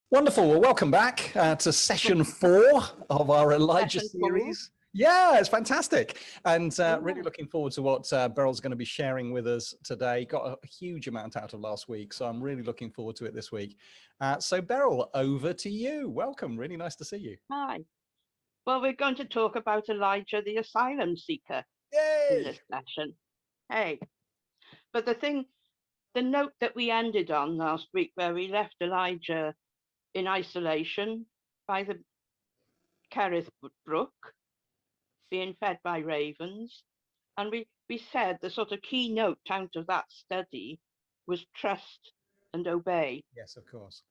Wonderful. Well, welcome back to session 4 of our Elijah series. Yeah, it's fantastic. And really looking forward to what Beryl's going to be sharing with us today. Got a huge amount out of last week, so I'm really looking forward to it this week. So Beryl, over to you. Welcome. Really nice to see you. Hi. Well, we're going to talk about Elijah, the asylum seeker, in this session. Hey, but the note that we ended on last week, where we left Elijah in isolation by the Kerith Brook, being fed by ravens. And we said the sort of key note out of that study was trust and obey. Yes, of course.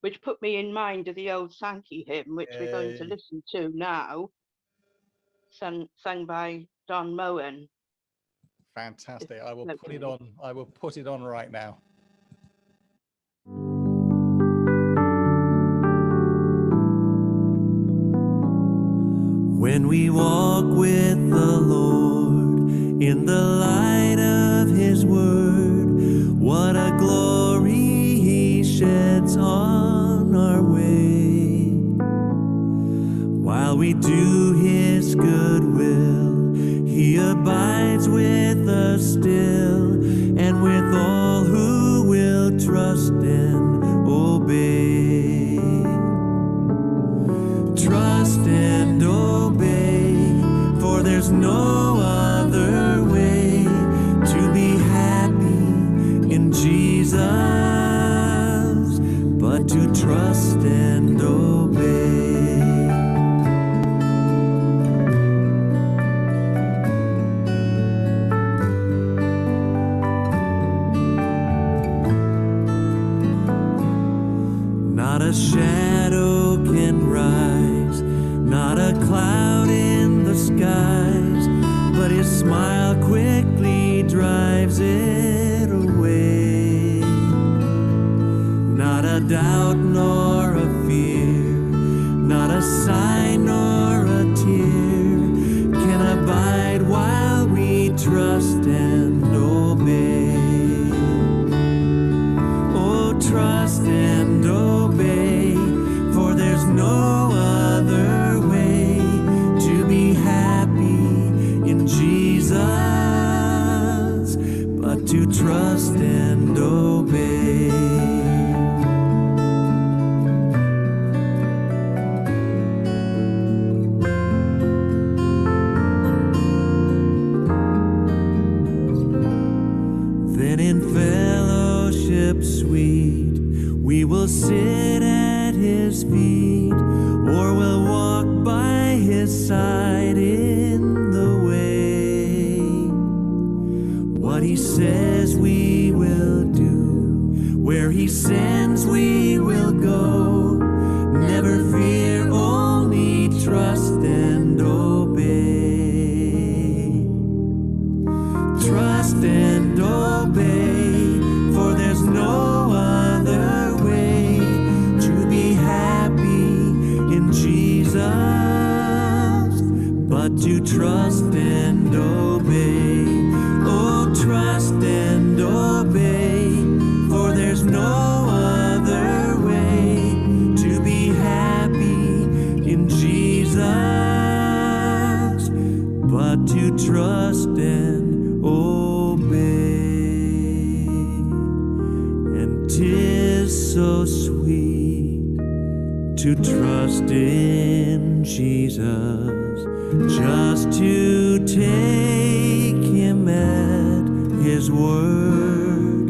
Which put me in mind of the old Sankey hymn, which we're going to listen to now, sung by Don Moen. Fantastic. I will put it on. I will put it on right now. When we walk with the Lord in the light of His word, what a glory He sheds on our way. While we do His good will, He abides with us still, and with all who will trust and obey. Trust and obey, for there's no other way to be happy in Jesus but to trust and obey. Not a shadow can rise, not a cloud in the skies, but His smile quickly drives it away. Not a doubt nor a fear, not a sign nor a tear can abide while we trust and obey. Oh, trust and obey, for there's no other way to be happy in Jesus but to trust and obey. Then in fellowship sweet we will sit at His feet, or we'll walk by His side in the way. What He says we will do, where He sends we will go. Never fear, only trust and obey. Trust and obey, for there's no other way to be happy in Jesus but to trust and obey. Oh, trust and obey, for there's no other way to be happy in Jesus but to trust and obey. And 'tis so sweet to trust in Jesus, just to take Him at His word,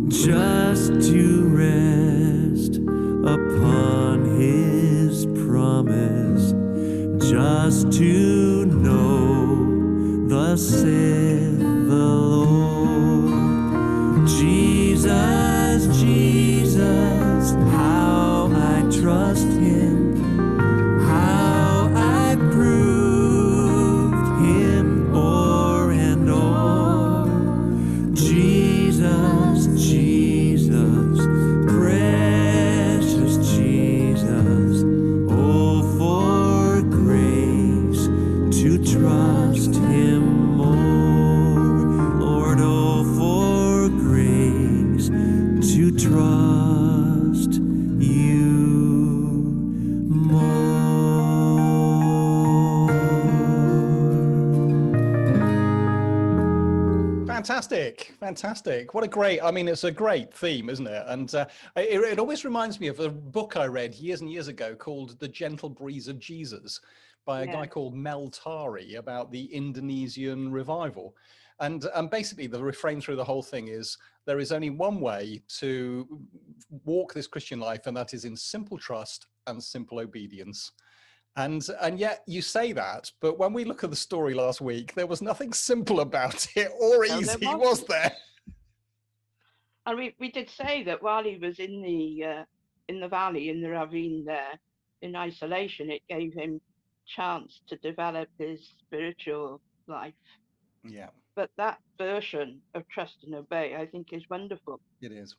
just to rest upon His promise, just to know thus saith the Lord. Jesus, Jesus, how I trust Him, how I proved Him o'er and o'er. Jesus, Jesus, precious Jesus, oh, for grace to trust Him more. Fantastic, fantastic. What a great, I mean, it's a great theme, isn't it? And it always reminds me of a book I read years and years ago called The Gentle Breeze of Jesus by a guy called Mel Tari about the Indonesian revival. And basically the refrain through the whole thing is there is only one way to walk this Christian life, and that is in simple trust and simple obedience. And yet you say that, but when we look at the story last week, there was nothing simple about it or easy, was there? And we did say that while he was in the valley, in the ravine there, in isolation, it gave him chance to develop his spiritual life. Yeah. But that version of trust and obey, I think, is wonderful. It is.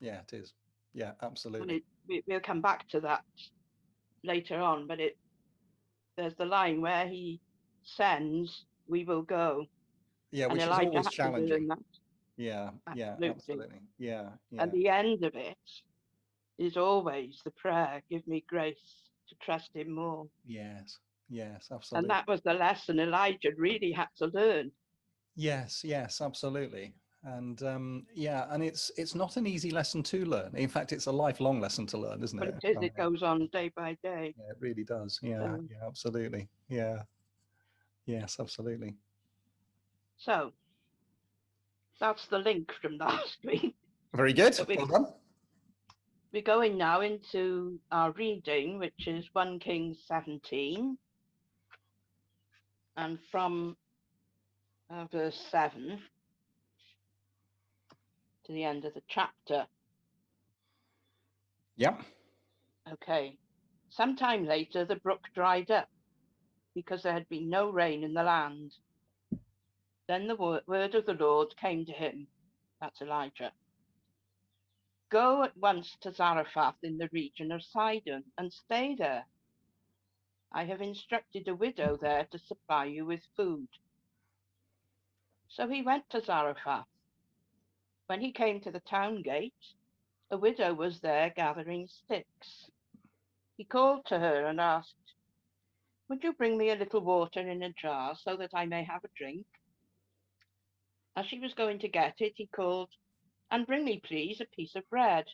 Yeah, it is. Yeah, absolutely. We'll come back to that later on, but there's the line where he sends, we will go. Yeah, which is always challenging. Yeah, absolutely. Yeah. And the end of it is always the prayer, give me grace to trust him more. Yes, absolutely. And that was the lesson Elijah really had to learn. Yes, absolutely. And and it's not an easy lesson to learn. In fact, it's a lifelong lesson to learn, isn't it? But it is. It goes on day by day. Yeah, it really does. Yeah, absolutely. Yeah. Yes, absolutely. So that's the link from last week. Very good. Well done. We're going now into our reading, which is 1 Kings 17. And from verse 7 to the end of the chapter. Yeah. Okay. Sometime later, the brook dried up because there had been no rain in the land. Then the word of the Lord came to him, that's Elijah. Go at once to Zarephath in the region of Sidon and stay there. I have instructed a widow there to supply you with food. So he went to Zarephath. When he came to the town gate, a widow was there gathering sticks. He called to her and asked, would you bring me a little water in a jar so that I may have a drink? As she was going to get it, he called, and bring me, please, a piece of bread.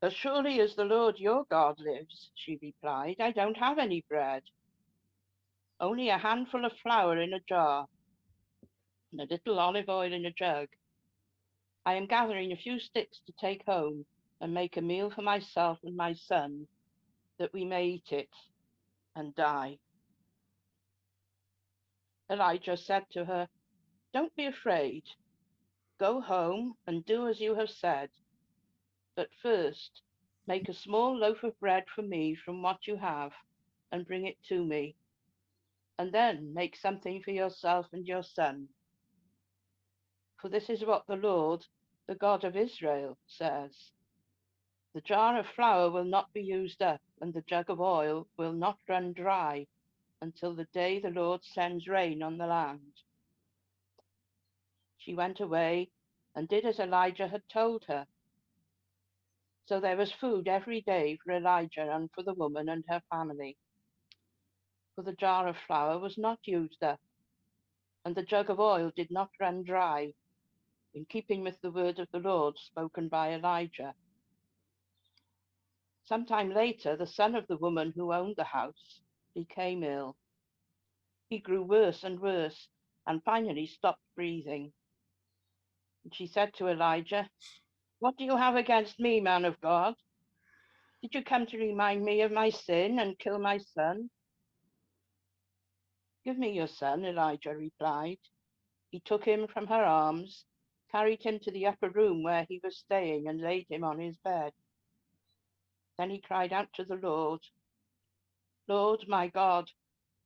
As surely as the Lord your God lives, she replied, I don't have any bread. Only a handful of flour in a jar and a little olive oil in a jug. I am gathering a few sticks to take home and make a meal for myself and my son, that we may eat it and die. Elijah said to her, don't be afraid. Go home and do as you have said. But first, make a small loaf of bread for me from what you have and bring it to me. And then make something for yourself and your son. For this is what the Lord, the God of Israel, says. The jar of flour will not be used up, and the jug of oil will not run dry until the day the Lord sends rain on the land. She went away and did as Elijah had told her. So there was food every day for Elijah and for the woman and her family. For the jar of flour was not used up, and the jug of oil did not run dry, in keeping with the word of the Lord spoken by Elijah. Sometime later, the son of the woman who owned the house became ill. He grew worse and worse, and finally stopped breathing. And she said to Elijah, what do you have against me, man of God? Did you come to remind me of my sin and kill my son? Give me your son, Elijah replied. He took him from her arms, carried him to the upper room where he was staying, and laid him on his bed. Then he cried out to the Lord, Lord, my God,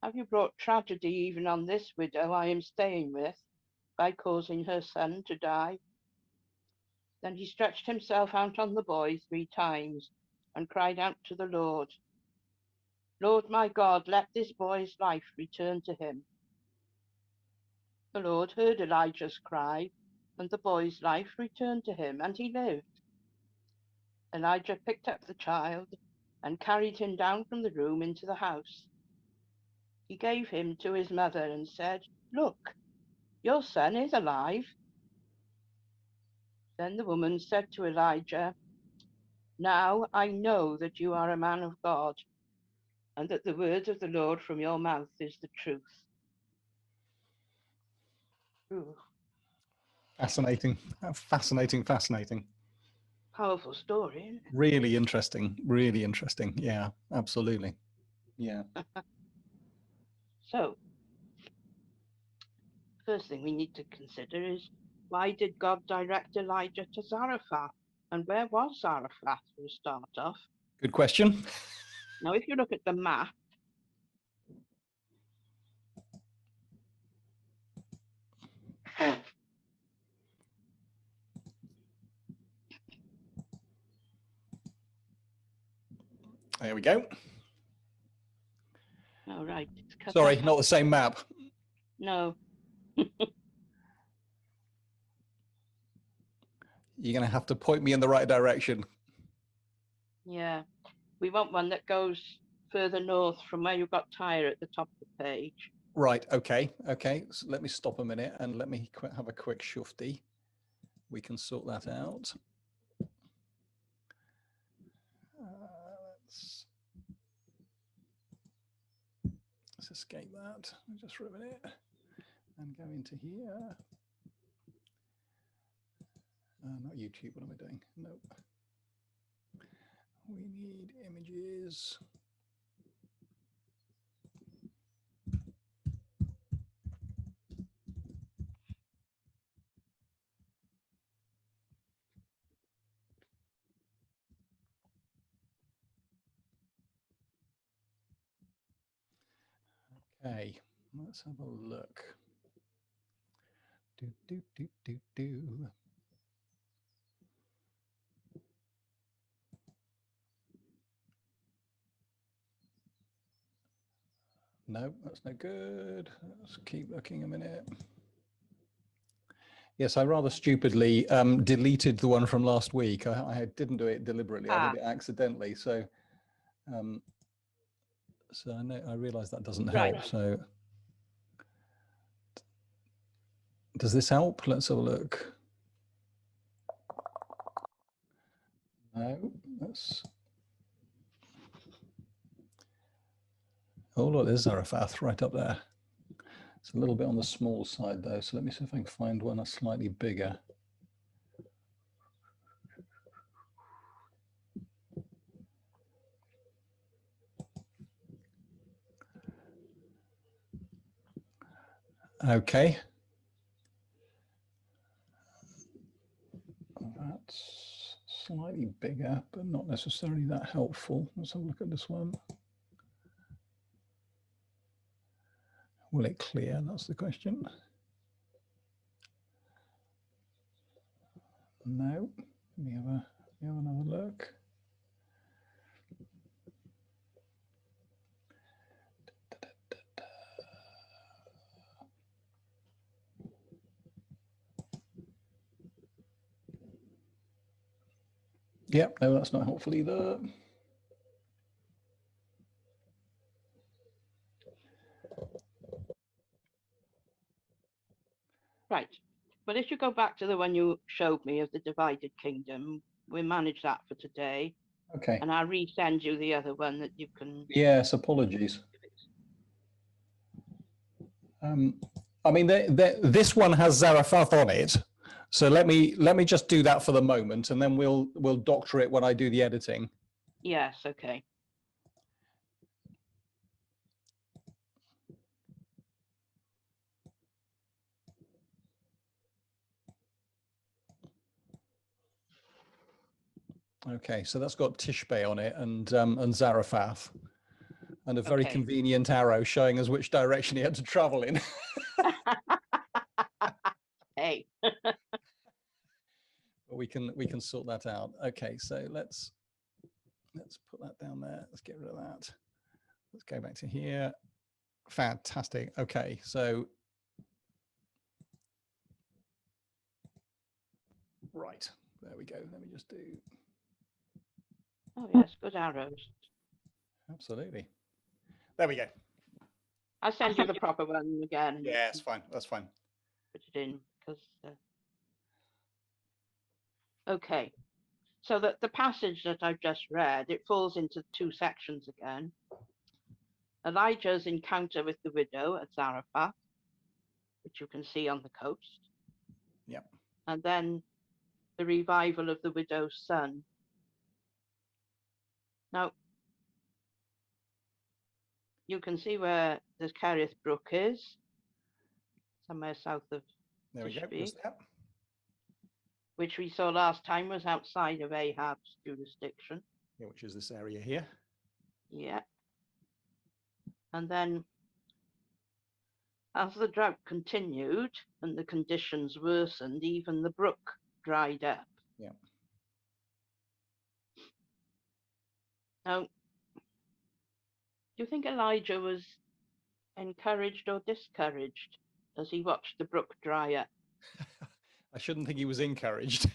have you brought tragedy even on this widow I am staying with by causing her son to die? Then he stretched himself out on the boy 3 times and cried out to the Lord, Lord, my God, let this boy's life return to him. The Lord heard Elijah's cry, and the boy's life returned to him, and he lived. Elijah picked up the child and carried him down from the room into the house. He gave him to his mother and said, look, your son is alive. Then the woman said to Elijah, now I know that you are a man of God, and that the word of the Lord from your mouth is the truth. Ooh. Fascinating, fascinating, fascinating. Powerful story, isn't it? Really interesting, really interesting. Yeah, absolutely. Yeah. So, first thing we need to consider is, why did God direct Elijah to Zarephath? And where was Zarephath for a start off? Good question. Now, if you look at the map, There we go. all right. Sorry, not the same map. No. You're going to have to point me in the right direction. Yeah. We want one that goes further north from where you've got Tyre at the top of the page. Right. Okay. Okay. So let me stop a minute and let me have a quick shufty. We can sort that out. Let's escape that. Just for a minute and go into here. Not YouTube. What am I doing? Nope. We need images. Okay, let's have a look. Do. No, that's no good. Let's keep looking a minute. Yes, I rather stupidly deleted the one from last week. I didn't do it deliberately. I did it accidentally. So, so I realize that doesn't help. Right. So, does this help? Let's have a look. No, that's. Oh, look, there's Zarephath right up there. It's a little bit on the small side though, so let me see if I can find one that's slightly bigger. Okay. That's slightly bigger, but not necessarily that helpful. Let's have a look at this one. Will it clear? That's the question. No. Let me have another look. Yep, no, that's not helpful either. Right. But if you go back to the one you showed me of the divided kingdom, we manage that for today. Okay. And I'll resend you the other one that you can. Yes, apologies. I mean, this one has Zarephath on it. So let me just do that for the moment, and then we'll doctor it when I do the editing. Yes, okay. Okay, so that's got Tishbe on it and Zarephath, and a very convenient arrow showing us which direction he had to travel in. Hey. But we can sort that out. Okay, so let's put that down there. Let's get rid of that. Let's go back to here. Fantastic. Okay, so right, there we go. Let me just do. Oh yes, good arrows. Absolutely. There we go. I'll send you the proper one again. Yeah, it's fine. That's fine. put it in because. Okay, so that the passage that I've just read, it falls into two sections again. Elijah's encounter with the widow at Zarephath, which you can see on the coast. Yep. And then the revival of the widow's son. Now, you can see where the Kerith Brook is, somewhere south of There we go. Tishbe, Just that. which we saw last time was outside of Ahab's jurisdiction. Yeah, which is this area here. Yeah. And then as the drought continued and the conditions worsened, even the brook dried up. Yeah. Now, do you think Elijah was encouraged or discouraged as he watched the brook dry up? I shouldn't think he was encouraged.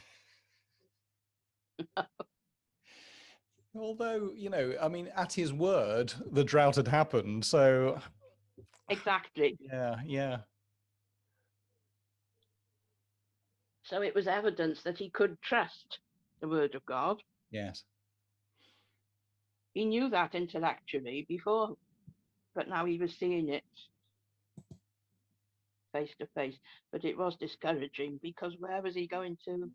Although, you know, I mean, at his word, the drought had happened. So Exactly. yeah. So it was evidence that he could trust the word of God. Yes. He knew that intellectually before, but now he was seeing it face to face. But it was discouraging because where was he going to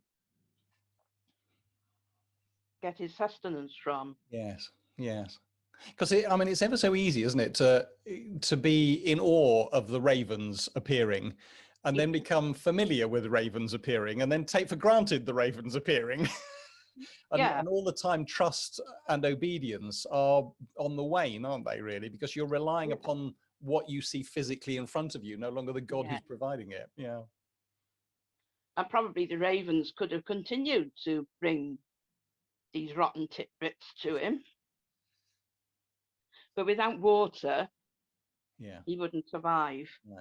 get his sustenance from? Yes. Because I mean, it's ever so easy, isn't it, to be in awe of the ravens appearing, and then become familiar with ravens appearing, and then take for granted the ravens appearing. And all the time, trust and obedience are on the wane, aren't they? Really, because you're relying upon what you see physically in front of you, no longer the God who's providing it. Yeah. And probably the ravens could have continued to bring these rotten tidbits to him. But without water, he wouldn't survive. No.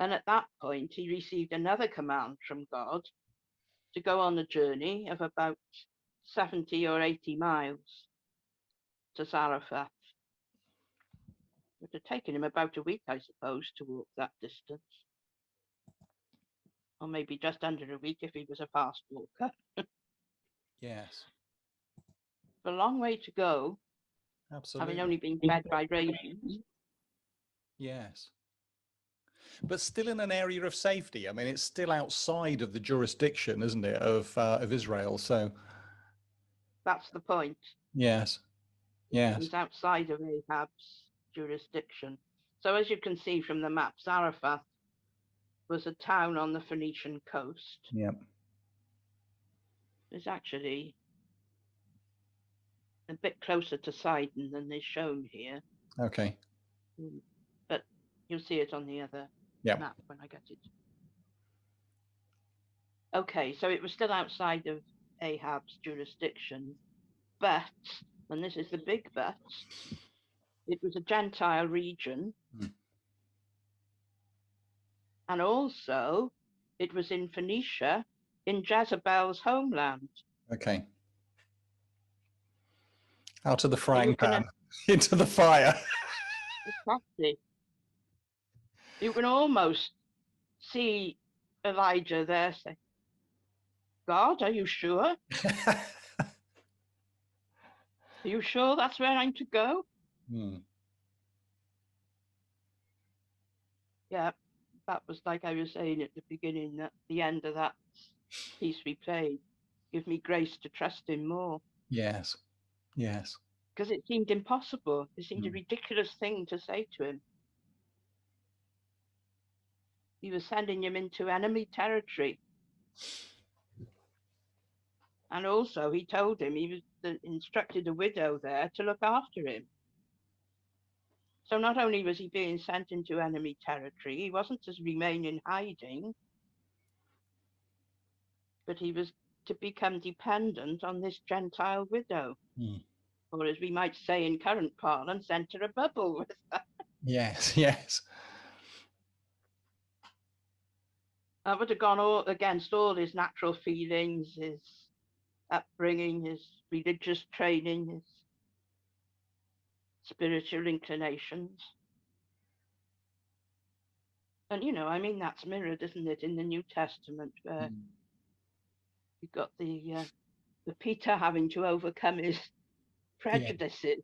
And at that point, he received another command from God to go on a journey of about 70 or 80 miles to Zarephath. It would have taken him about a week, I suppose, to walk that distance. Or maybe just under a week if he was a fast walker. Yes. A long way to go. Absolutely. Having only been fed by ravens. Yes. But still in an area of safety. I mean, it's still outside of the jurisdiction, isn't it, of Israel? So that's the point. Yes. It was outside of Ahab's jurisdiction. So as you can see from the map, Zarephath was a town on the Phoenician coast. Yep. It's actually a bit closer to Sidon than is shown here. Okay. But you'll see it on the other map when I get it. Okay, so it was still outside of Ahab's jurisdiction, but, and this is the big but, it was a Gentile region. And also, it was in Phoenicia, in Jezebel's homeland. Okay. Out of the frying pan, into the fire. Exactly. You can almost see Elijah there say, God, are you sure? Are you sure that's where I'm to go? Yeah, that was like I was saying at the beginning, at the end of that piece we played. Give me grace to trust him more. Yes. Because it seemed impossible. It seemed a ridiculous thing to say to him. He was sending him into enemy territory. And also he told him he was instructed a widow there to look after him. So not only was he being sent into enemy territory, he wasn't to remain in hiding, but he was to become dependent on this Gentile widow. Or as we might say in current parlance, enter a bubble with her. Yes. I would have gone against all his natural feelings, his upbringing, his religious training, his spiritual inclinations. And, you know, I mean, that's mirrored, isn't it, in the New Testament, where you've got the Peter having to overcome his prejudices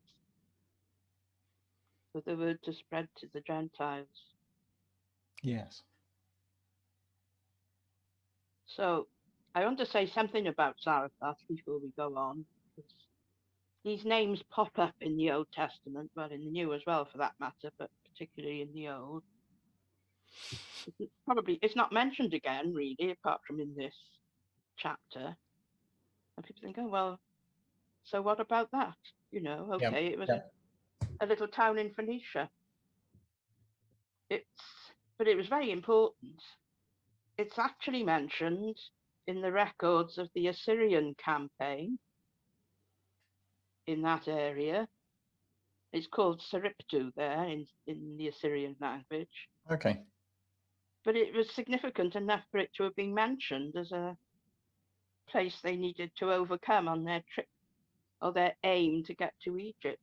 for the word to spread to the Gentiles. Yes. So I want to say something about Zarephath before we go on. These names pop up in the Old Testament, well, in the New as well, for that matter, but particularly in the Old. It's not mentioned again, really, apart from in this chapter. And people think, oh, well, so what about that? You know, okay, it was a little town in Phoenicia. But it was very important. It's actually mentioned in the records of the Assyrian campaign in that area. It's called Sariptu there in the Assyrian language. Okay. But it was significant enough for it to have been mentioned as a place they needed to overcome on their trip or their aim to get to Egypt.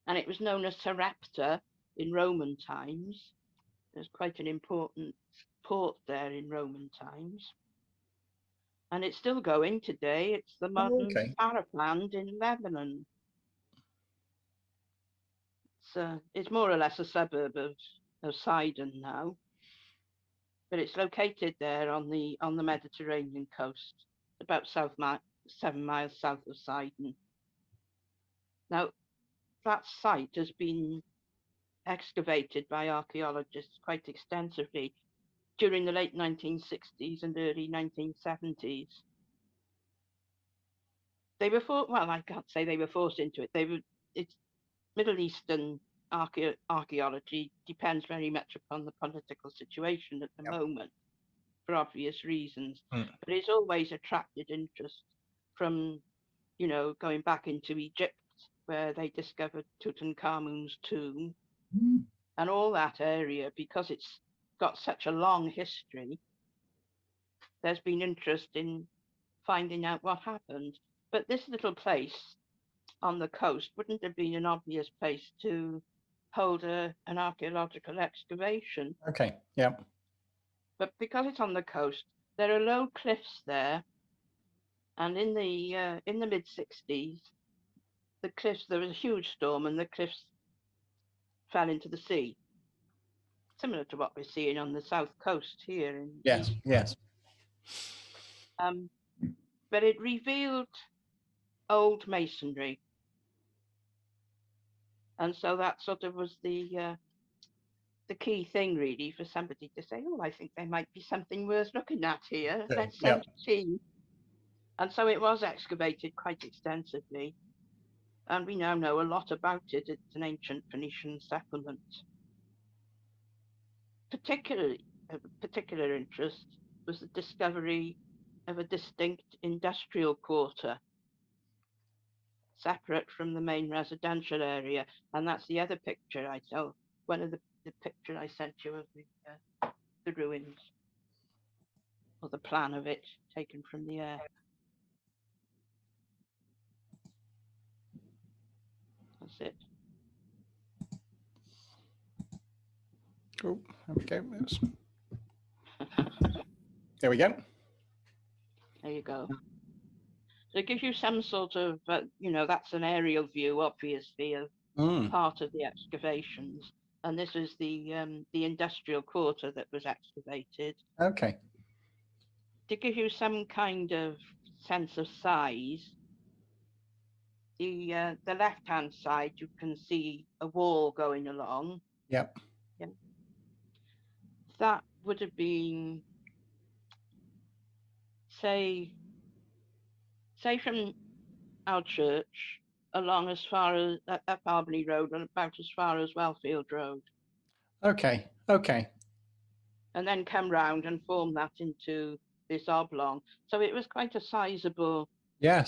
And it was known as Sarepta in Roman times. There's quite an important port there in Roman times. And it's still going today. It's the modern Parapland in Lebanon. It's more or less a suburb of Sidon now, but it's located there on the Mediterranean coast, about 7 miles south of Sidon. Now, that site has been excavated by archaeologists quite extensively during the late 1960s and early 1970s. They were I can't say they were forced into it. It's Middle Eastern archaeology depends very much upon the political situation at the moment, for obvious reasons. But it's always attracted interest from, you know, going back into Egypt, where they discovered Tutankhamun's tomb and all that area, because it's got such a long history. There's been interest in finding out what happened. But this little place on the coast wouldn't have been an obvious place to hold an archaeological excavation. Okay, yeah. But because it's on the coast, there are low cliffs there, and in the mid-60s, there was a huge storm, and the cliffs fell into the sea, similar to what we're seeing on the south coast here in Yes. But it revealed old masonry. And so that sort of was the key thing, really, for somebody to say, oh, I think there might be something worth looking at here. Let's send a team. And so it was excavated quite extensively. And we now know a lot about it. It's an ancient Phoenician settlement. Particular interest was the discovery of a distinct industrial quarter, separate from the main residential area. And that's the other picture I saw. One of the picture I sent you of the ruins, or the plan of it taken from the air. That's it. Cool. There we go. There we go. There you go. So it gives you some sort of, you know, that's an aerial view, obviously, of part of the excavations. And this is the industrial quarter that was excavated. Okay. To give you some kind of sense of size, the left-hand side, you can see a wall going along. Yep. Yeah. That would have been, say from our church along as far as up Albany Road and about as far as Wellfield Road. Okay. And then come round and form that into this oblong. So it was quite a sizable area.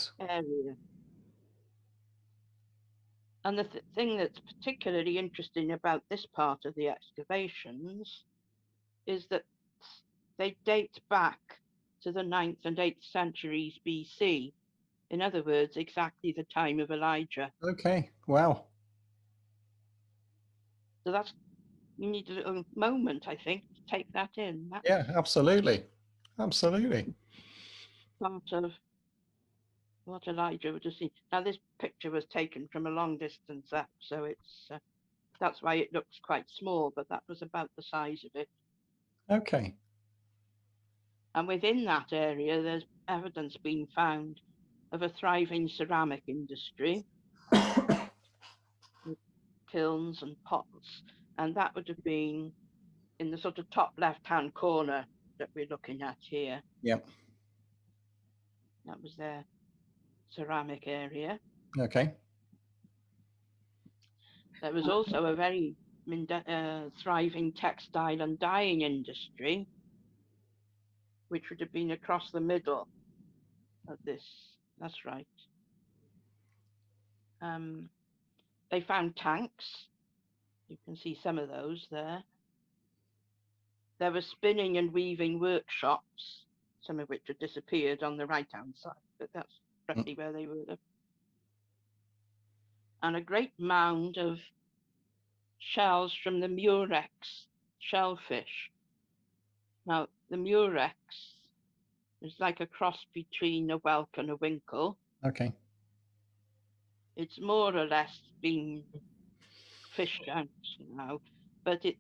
And the thing that's particularly interesting about this part of the excavations is that they date back to the 9th and 8th centuries BC. In other words, exactly the time of Elijah. Okay, wow. So that's you need a little moment, I think, to take that in. That's Yeah, absolutely. Absolutely. part of what Elijah would have seen. Now, this picture was taken from a long distance up, so it's that's why it looks quite small, but that was about the size of it. Okay. And within that area, there's evidence being found of a thriving ceramic industry with kilns and pots. And that would have been in the sort of top left-hand corner that we're looking at here. Yep. That was their ceramic area. Okay. There was also a very thriving textile and dyeing industry, which would have been across the middle of this. That's right. They found tanks. You can see some of those there. There were spinning and weaving workshops, some of which have disappeared on the right-hand side, but that's roughly where they were. And a great mound of shells from the murex shellfish. Now, the murex is like a cross between a whelk and a winkle. Okay. It's more or less been fished out now, but the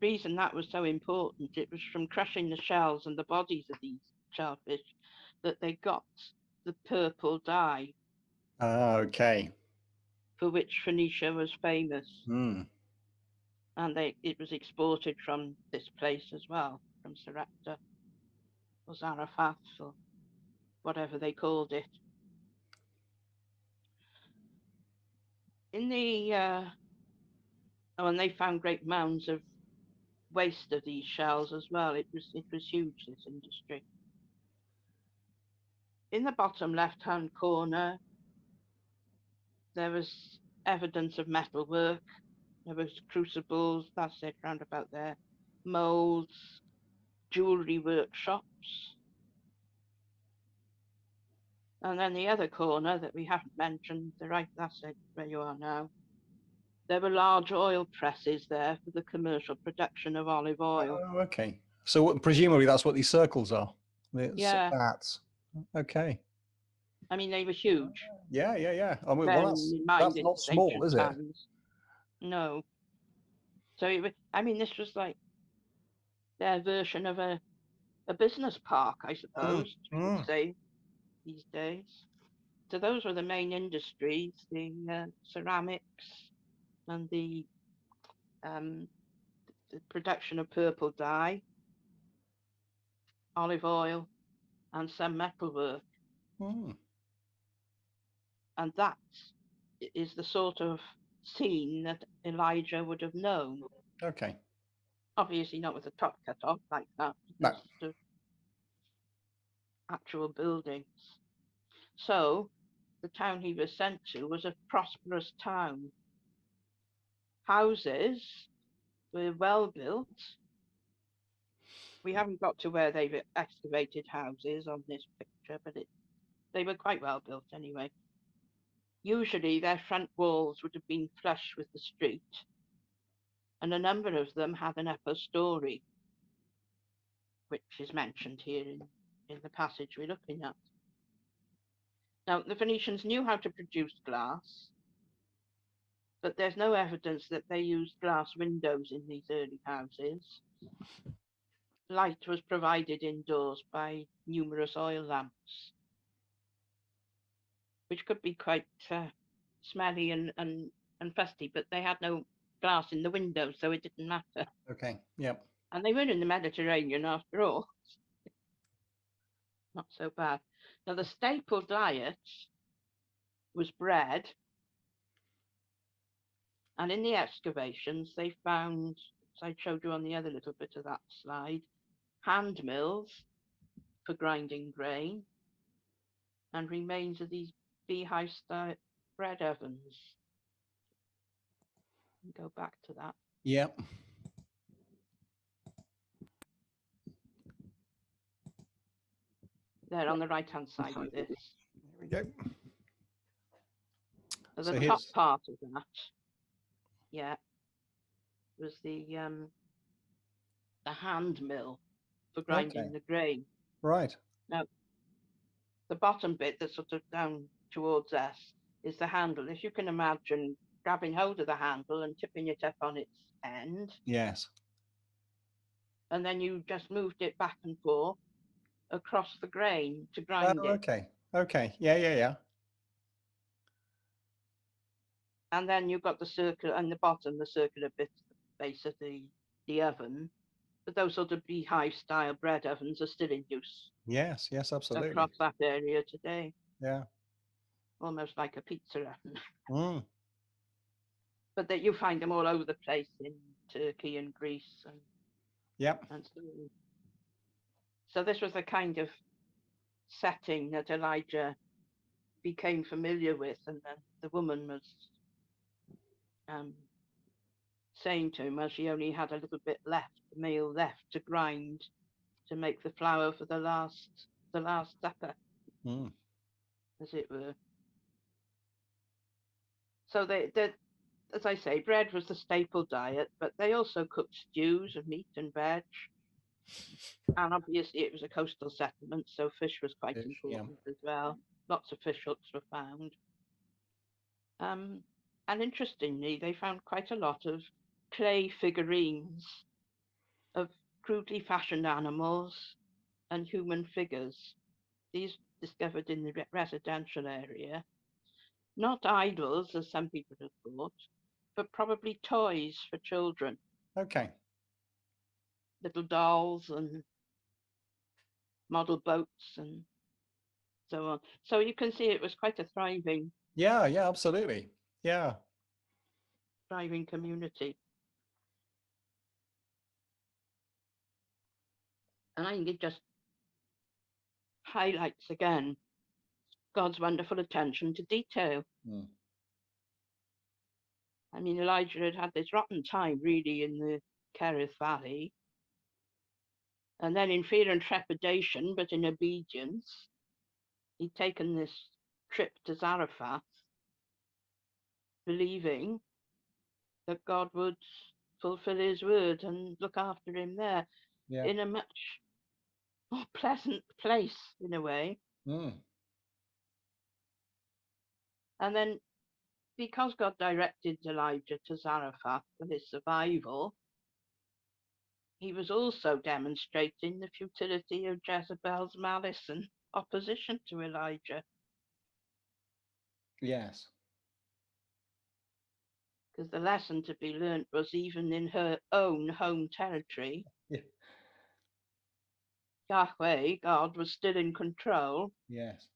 reason that was so important, it was from crushing the shells and the bodies of these shellfish that they got the purple dye. Okay. For which Phoenicia was famous. Mm. And it was exported from this place as well, from Sarepta or Zarephath or whatever they called it. In the and they found great mounds of waste of these shells as well. It was huge, this industry. In the bottom left-hand corner, there was evidence of metalwork. There was crucibles, that's it, round about there, molds, jewelry workshops. And then the other corner that we haven't mentioned, the right, that's it, where you are now. There were large oil presses there for the commercial production of olive oil. Oh, okay. So presumably that's what these circles are. Yeah. That's okay. I mean, they were huge. Yeah, yeah, yeah. I mean, well, that's not small, is it? No. So I mean, this was like their version of a business park, I suppose, you could say, these days. So those were the main industries, the ceramics and the production of purple dye, olive oil, and some metalwork. And that is the sort of scene that Elijah would have known. Okay. Obviously not with the top cut off like that. No. The actual buildings. So the town he was sent to was a prosperous town. Houses were well built. We haven't got to where they've excavated houses on this picture, but they were quite well built anyway. Usually their front walls would have been flush with the street, and a number of them had an upper story, which is mentioned here in the passage we're looking at. Now, the Phoenicians knew how to produce glass, but there's no evidence that they used glass windows in these early houses. Light was provided indoors by numerous oil lamps, which could be quite smelly and fusty, but they had no glass in the windows, so it didn't matter. Okay, yep. And they were in the Mediterranean after all. Not so bad. Now, the staple diet was bread. And in the excavations, they found, as I showed you on the other little bit of that slide, hand mills for grinding grain and remains of these beehive-style bread ovens. Go back to that. Yep. There on the right-hand side of this. There we go. So the top part of that, yeah, was the hand mill for grinding the grain. Right. Now, the bottom bit that's sort of down towards us is the handle. If you can imagine grabbing hold of the handle and tipping it up on its end. Yes. And then you just moved it back and forth across the grain to grind it. Okay. Okay. Yeah. And then you've got the circle and the bottom, the circular bit at the base of the oven. But those sort of beehive style bread ovens are still in use. Yes, absolutely. Across that area today. Yeah. Almost like a pizza oven. Mm. But that you find them all over the place in Turkey and Greece and and so this was the kind of setting that Elijah became familiar with, and then the woman was saying to him, as she only had a little bit left, the meal left to grind to make the flour for the last supper, as it were. So they as I say, bread was the staple diet, but they also cooked stews of meat and veg. And obviously it was a coastal settlement, so fish was quite important as well. Lots of fish hooks were found. And interestingly, they found quite a lot of clay figurines of crudely fashioned animals and human figures. These discovered in the residential area. Not idols, as some people have thought, but probably toys for children. Okay. Little dolls and model boats and so on. So you can see it was quite a thriving. Yeah, absolutely. Yeah. Thriving community. And I think it just highlights again God's wonderful attention to detail. I mean, Elijah had this rotten time really in the Kerith Valley. And then in fear and trepidation, but in obedience, he'd taken this trip to Zarephath, believing that God would fulfill his word and look after him there in a much more pleasant place, in a way. And then, because God directed Elijah to Zarephath for his survival, he was also demonstrating the futility of Jezebel's malice and opposition to Elijah. Yes. Because the lesson to be learnt was even in her own home territory, Yahweh, God, was still in control. Yes.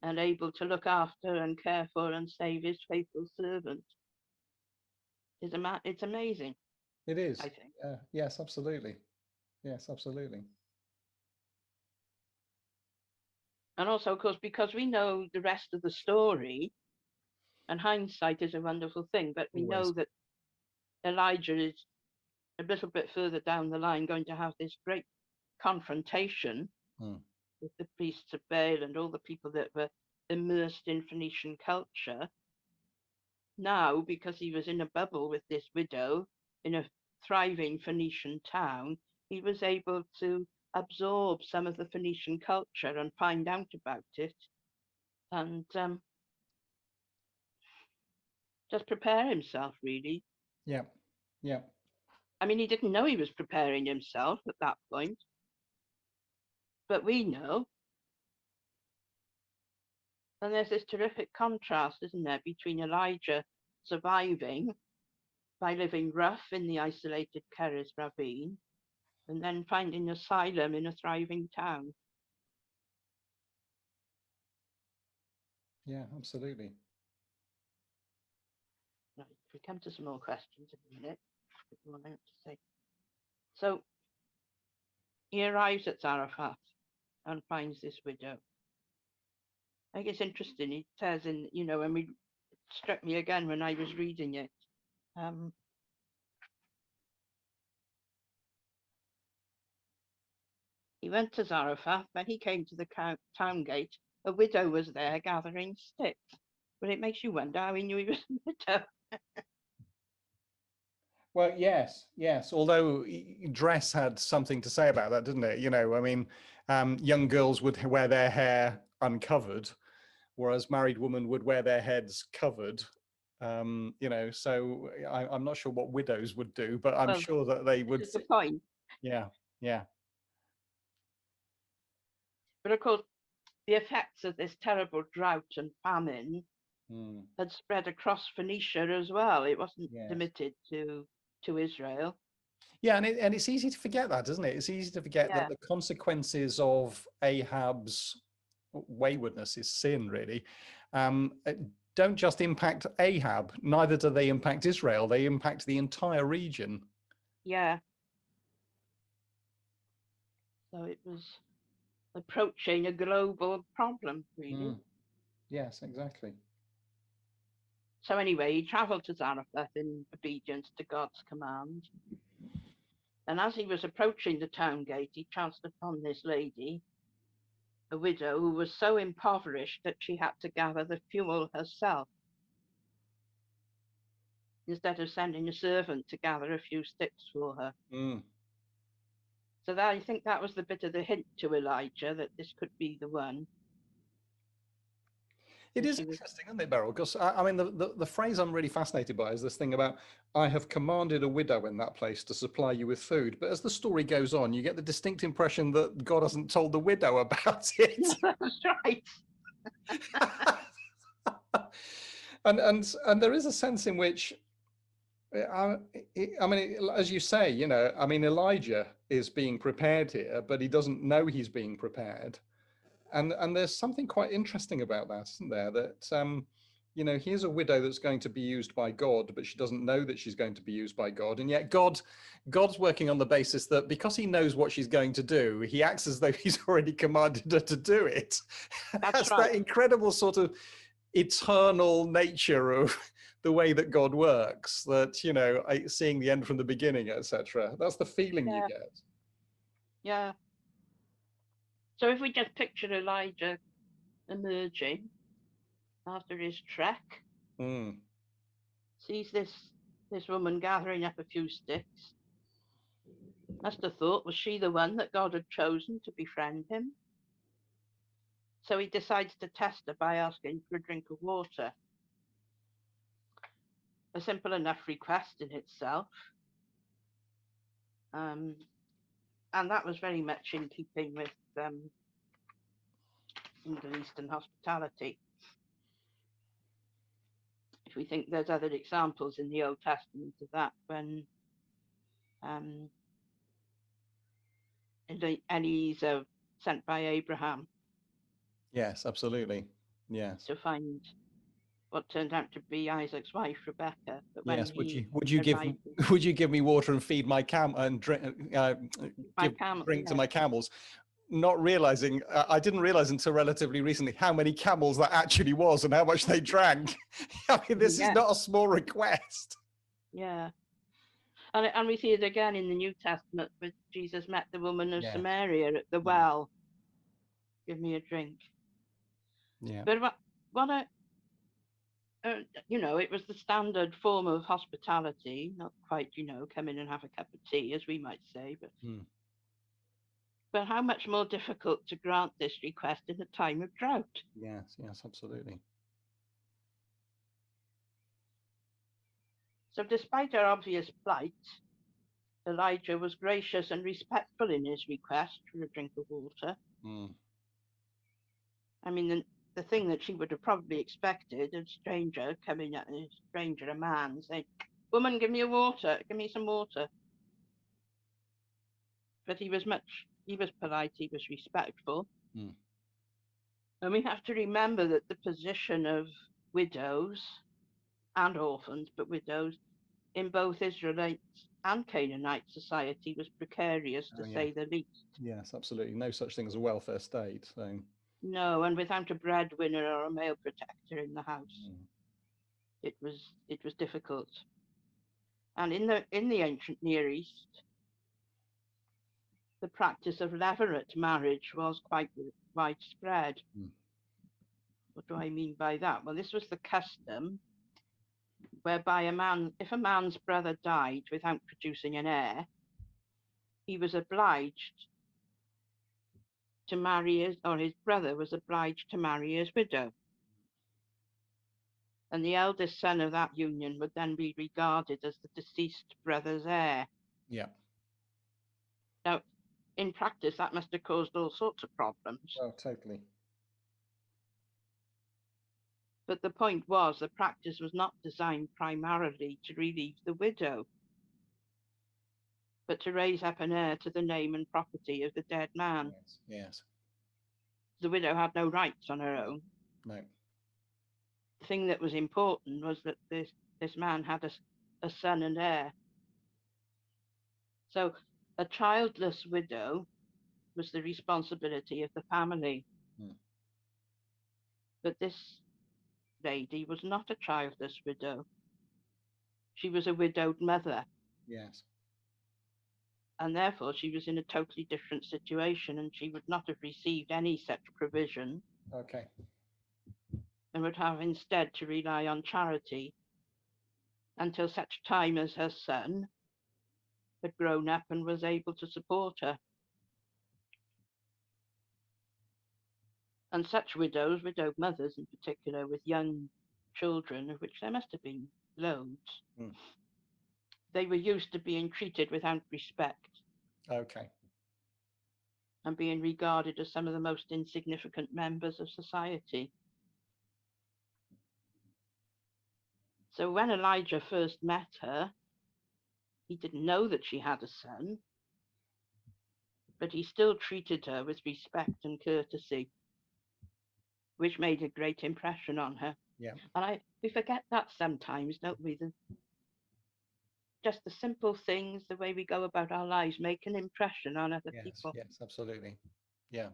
And able to look after and care for and save his faithful servant. It's amazing. It is. I think. Yes, absolutely. Yes, absolutely. And also, of course, because we know the rest of the story, and hindsight is a wonderful thing, but we know that Elijah is a little bit further down the line going to have this great confrontation with the priests of Baal and all the people that were immersed in Phoenician culture. Now, because he was in a bubble with this widow in a thriving Phoenician town, he was able to absorb some of the Phoenician culture and find out about it and just prepare himself, really. Yeah. I mean, he didn't know he was preparing himself at that point, but we know. And there's this terrific contrast, isn't there, between Elijah surviving by living rough in the isolated Kerith ravine and then finding asylum in a thriving town. Yeah, absolutely. Right, we come to some more questions in a minute. To say. So he arrives at Zarephath and finds this widow. I think it's interesting. It says in, when it struck me again when I was reading it. He went to Zarephath. When he came to the town gate, a widow was there gathering sticks. But it makes you wonder how he knew he was a widow. Well, yes, yes. Although dress had something to say about that, didn't it? You know, I mean, young girls would wear their hair uncovered, whereas married women would wear their heads covered. You know, so I'm not sure what widows would do, but I'm Well, sure that they this would. is the point. Yeah, yeah. But of course, the effects of this terrible drought and famine Mm, had spread across Phoenicia as well. It wasn't yes. limited to Israel. Yeah, and it's easy to forget that, isn't it? It's easy to forget that Yeah, the consequences of Ahab's waywardness, is sin, really, don't just impact Ahab. Neither do they impact Israel. They impact the entire region. yeah. So it was approaching a global problem, really. Mm, yes, exactly. So anyway, he travelled to Zarephath in obedience to God's command. And as he was approaching the town gate, he chanced upon this lady, a widow, who was so impoverished that she had to gather the fuel herself, instead of sending a servant to gather a few sticks for her. Mm. So that, I think that was the bit of the hint to Elijah that this could be the one. It And is she was, interesting, isn't it, Beryl? Because I mean, the phrase I'm really fascinated by is this thing about, I have commanded a widow in that place to supply you with food. But as the story goes on, you get the distinct impression that God hasn't told the widow about it. that's right. And there is a sense in which, I mean, as you say, you know, I mean, Elijah is being prepared here, but he doesn't know he's being prepared. And there's something quite interesting about that, isn't there? That you know, here's a widow that's going to be used by God, but she doesn't know that she's going to be used by God. And yet God's working on the basis that because he knows what she's going to do, he acts as though he's already commanded her to do it. That's That right. incredible sort of eternal nature of the way that God works, that, you know, seeing the end from the beginning, etc. That's the feeling you Yeah, get. yeah. So if we just picture Elijah emerging after his trek, Mm. sees this woman gathering up a few sticks, must have thought, was she the one that God had chosen to befriend him? So he decides to test her by asking for a drink of water. A simple enough request in itself. And that was very much in keeping with Middle Eastern hospitality. If we think there's other examples in the Old Testament of that, when Eliezer sent by Abraham Yes, absolutely. Yes. to find what turned out to be Isaac's wife, Rebecca. But when Yes. he Would you give arrived, would you give me water and feed my and drink my give camel, drink to yeah, my camels? Not realizing, I didn't realize until relatively recently how many camels that actually was and how much they drank. I mean, this is yeah, not a small request. yeah. And we see it again in the New Testament, where Jesus met the woman of Yes. Samaria at the Yeah. well. Give me a drink. Yeah. But what a you know, it was the standard form of hospitality, not quite, you know, come in and have a cup of tea, as we might say, Mm. but how much more difficult to grant this request in a time of drought. Yes. Yes. Absolutely. So, despite her obvious plight, Elijah was gracious and respectful in his request for a drink of water. Mm. I mean, the thing that she would have probably expected, a stranger coming at a stranger, a man, saying, "Woman, give me a water, give me some water." But he was polite, he was respectful. Mm. And we have to remember that the position of widows and orphans, but widows, in both Israelite and Canaanite society was precarious, to Oh, yeah. say the least. Yes, absolutely. No such thing as a welfare state. So. No, and without a breadwinner or a male protector in the house, Mm. it was difficult. And in the ancient Near East, the practice of levirate marriage was quite widespread. Mm. What do I mean by that? Well, this was the custom whereby if a man's brother died without producing an heir, he was obliged to marry his brother was obliged to marry his widow. And the eldest son of that union would then be regarded as the deceased brother's heir. Yeah. Now, in practice, that must have caused all sorts of problems. Oh, totally. But the point was, the practice was not designed primarily to relieve the widow, but to raise up an heir to the name and property of the dead man. Yes. Yes. The widow had no rights on her own. No. The thing that was important was that this man had a son and heir. So a childless widow was the responsibility of the family. But this lady was not a childless widow. She was a widowed mother. Yes. And therefore she was in a totally different situation, and she would not have received any such provision. Okay. And would have instead to rely on charity until such time as her son had grown up and was able to support her. And such widows, widowed mothers in particular, with young children, of which there must have been loads, they were used to being treated without respect. Okay. And being regarded as some of the most insignificant members of society. So when Elijah first met her, he didn't know that she had a son, but he still treated her with respect and courtesy, which made a great impression on her. Yeah. And we forget that sometimes, don't we? Just the simple things, the way we go about our lives, make an impression on other people. Yes, absolutely. Yeah.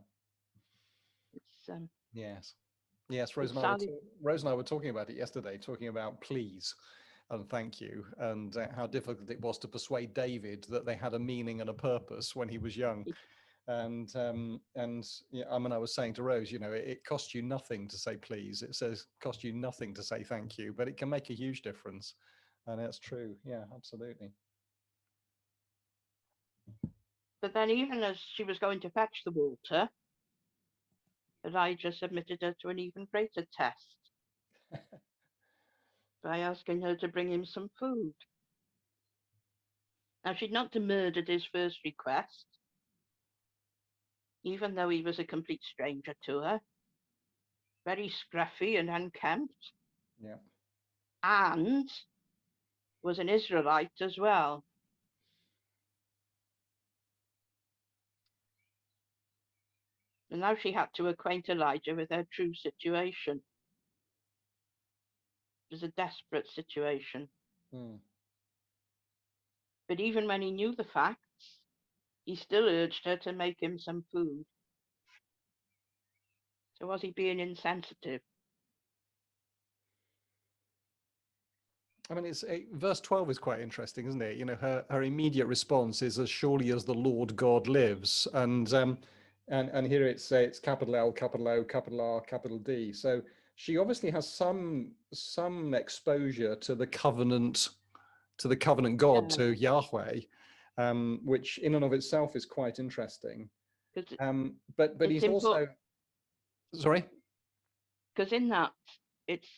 It's, yes. Yes, Rose and I were talking about it yesterday, talking about please and thank you, and how difficult it was to persuade David that they had a meaning and a purpose when he was young. And yeah, I mean, I was saying to Rose, you know, it costs you nothing to say please. It costs you nothing to say thank you, but it can make a huge difference. And that's true. Yeah, absolutely. But then even as she was going to fetch the water, Elijah submitted her to an even greater test by asking her to bring him some food. Now, she'd not demurred his first request, even though he was a complete stranger to her, very scruffy and unkempt. Yeah. And was an Israelite as well. And now she had to acquaint Elijah with her true situation. It was a desperate situation. But even when he knew the facts, he still urged her to make him some food. So was he being insensitive? I mean, verse 12 is quite interesting, isn't it? You know, her immediate response is "as surely as the Lord God lives," and here it's capital L, capital O, capital R, capital D. So she obviously has some exposure to the covenant God, to Yahweh, which in and of itself is quite interesting. But he's also, sorry, because in that it's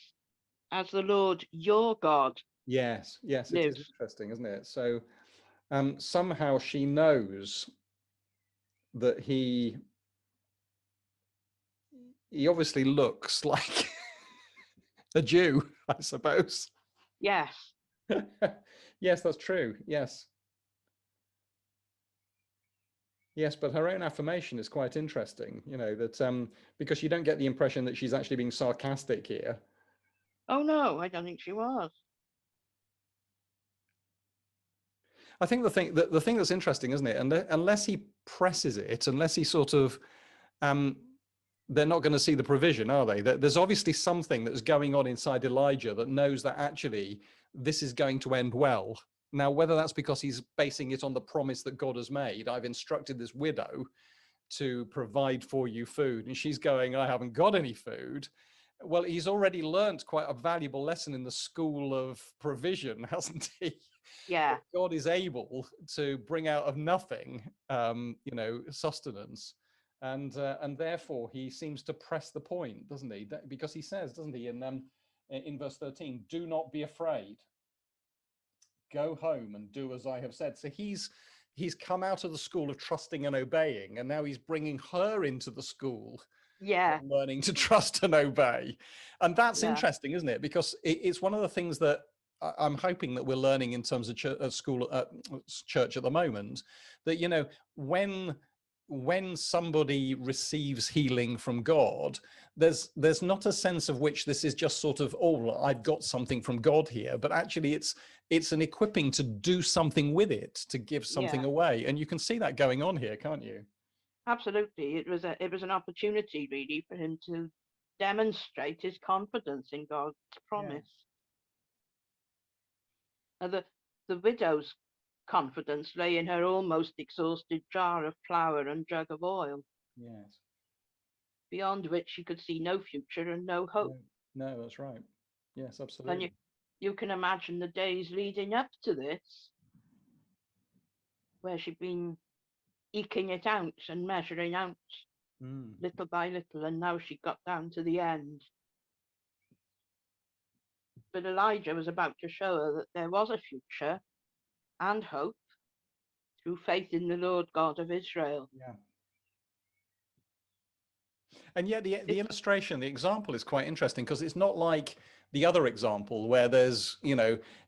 as the Lord your God. Yes, it is interesting, isn't it? So somehow she knows that he obviously looks like a Jew, I suppose. Yes. Yes, that's true. Yes, but her own affirmation is quite interesting, you know, that because you don't get the impression that she's actually being sarcastic here. Oh no, I don't think she was. I think the thing that's interesting, isn't it? And unless he presses it, unless he sort of, they're not going to see the provision, are they? There's obviously something that's going on inside Elijah that knows that actually this is going to end well. Now, whether that's because he's basing it on the promise that God has made, I've instructed this widow to provide for you food, and she's going, I haven't got any food. Well, he's already learned quite a valuable lesson in the school of provision, hasn't he? Yeah. That God is able to bring out of nothing, sustenance, and therefore he seems to press the point, doesn't he? Because he says, doesn't he, in verse 13, "Do not be afraid. Go home and do as I have said." So he's come out of the school of trusting and obeying, and now he's bringing her into the school Yeah. learning to trust and obey. And that's Yeah. interesting, isn't it? Because it's one of the things that I'm hoping that we're learning in terms of church at the moment, that when somebody receives healing from God, there's not a sense of which this is just sort of, oh, I've got something from God here, but actually it's an equipping to do something with it, to give something away. And you can see that going on here, can't you? Absolutely. It was an opportunity really for him to demonstrate his confidence in God's promise. And the widow's confidence lay in her almost exhausted jar of flour and jug of oil. Yes. Beyond which she could see no future and no hope. No, that's right. Yes, And absolutely. you can imagine the days leading up to this, where she'd been eking it out and measuring out little by little, and now she got down to the end. But Elijah was about to show her that there was a future and hope through faith in the Lord God of Israel. Yeah. And yet the illustration, the example is quite interesting, because it's not like the other example where there's,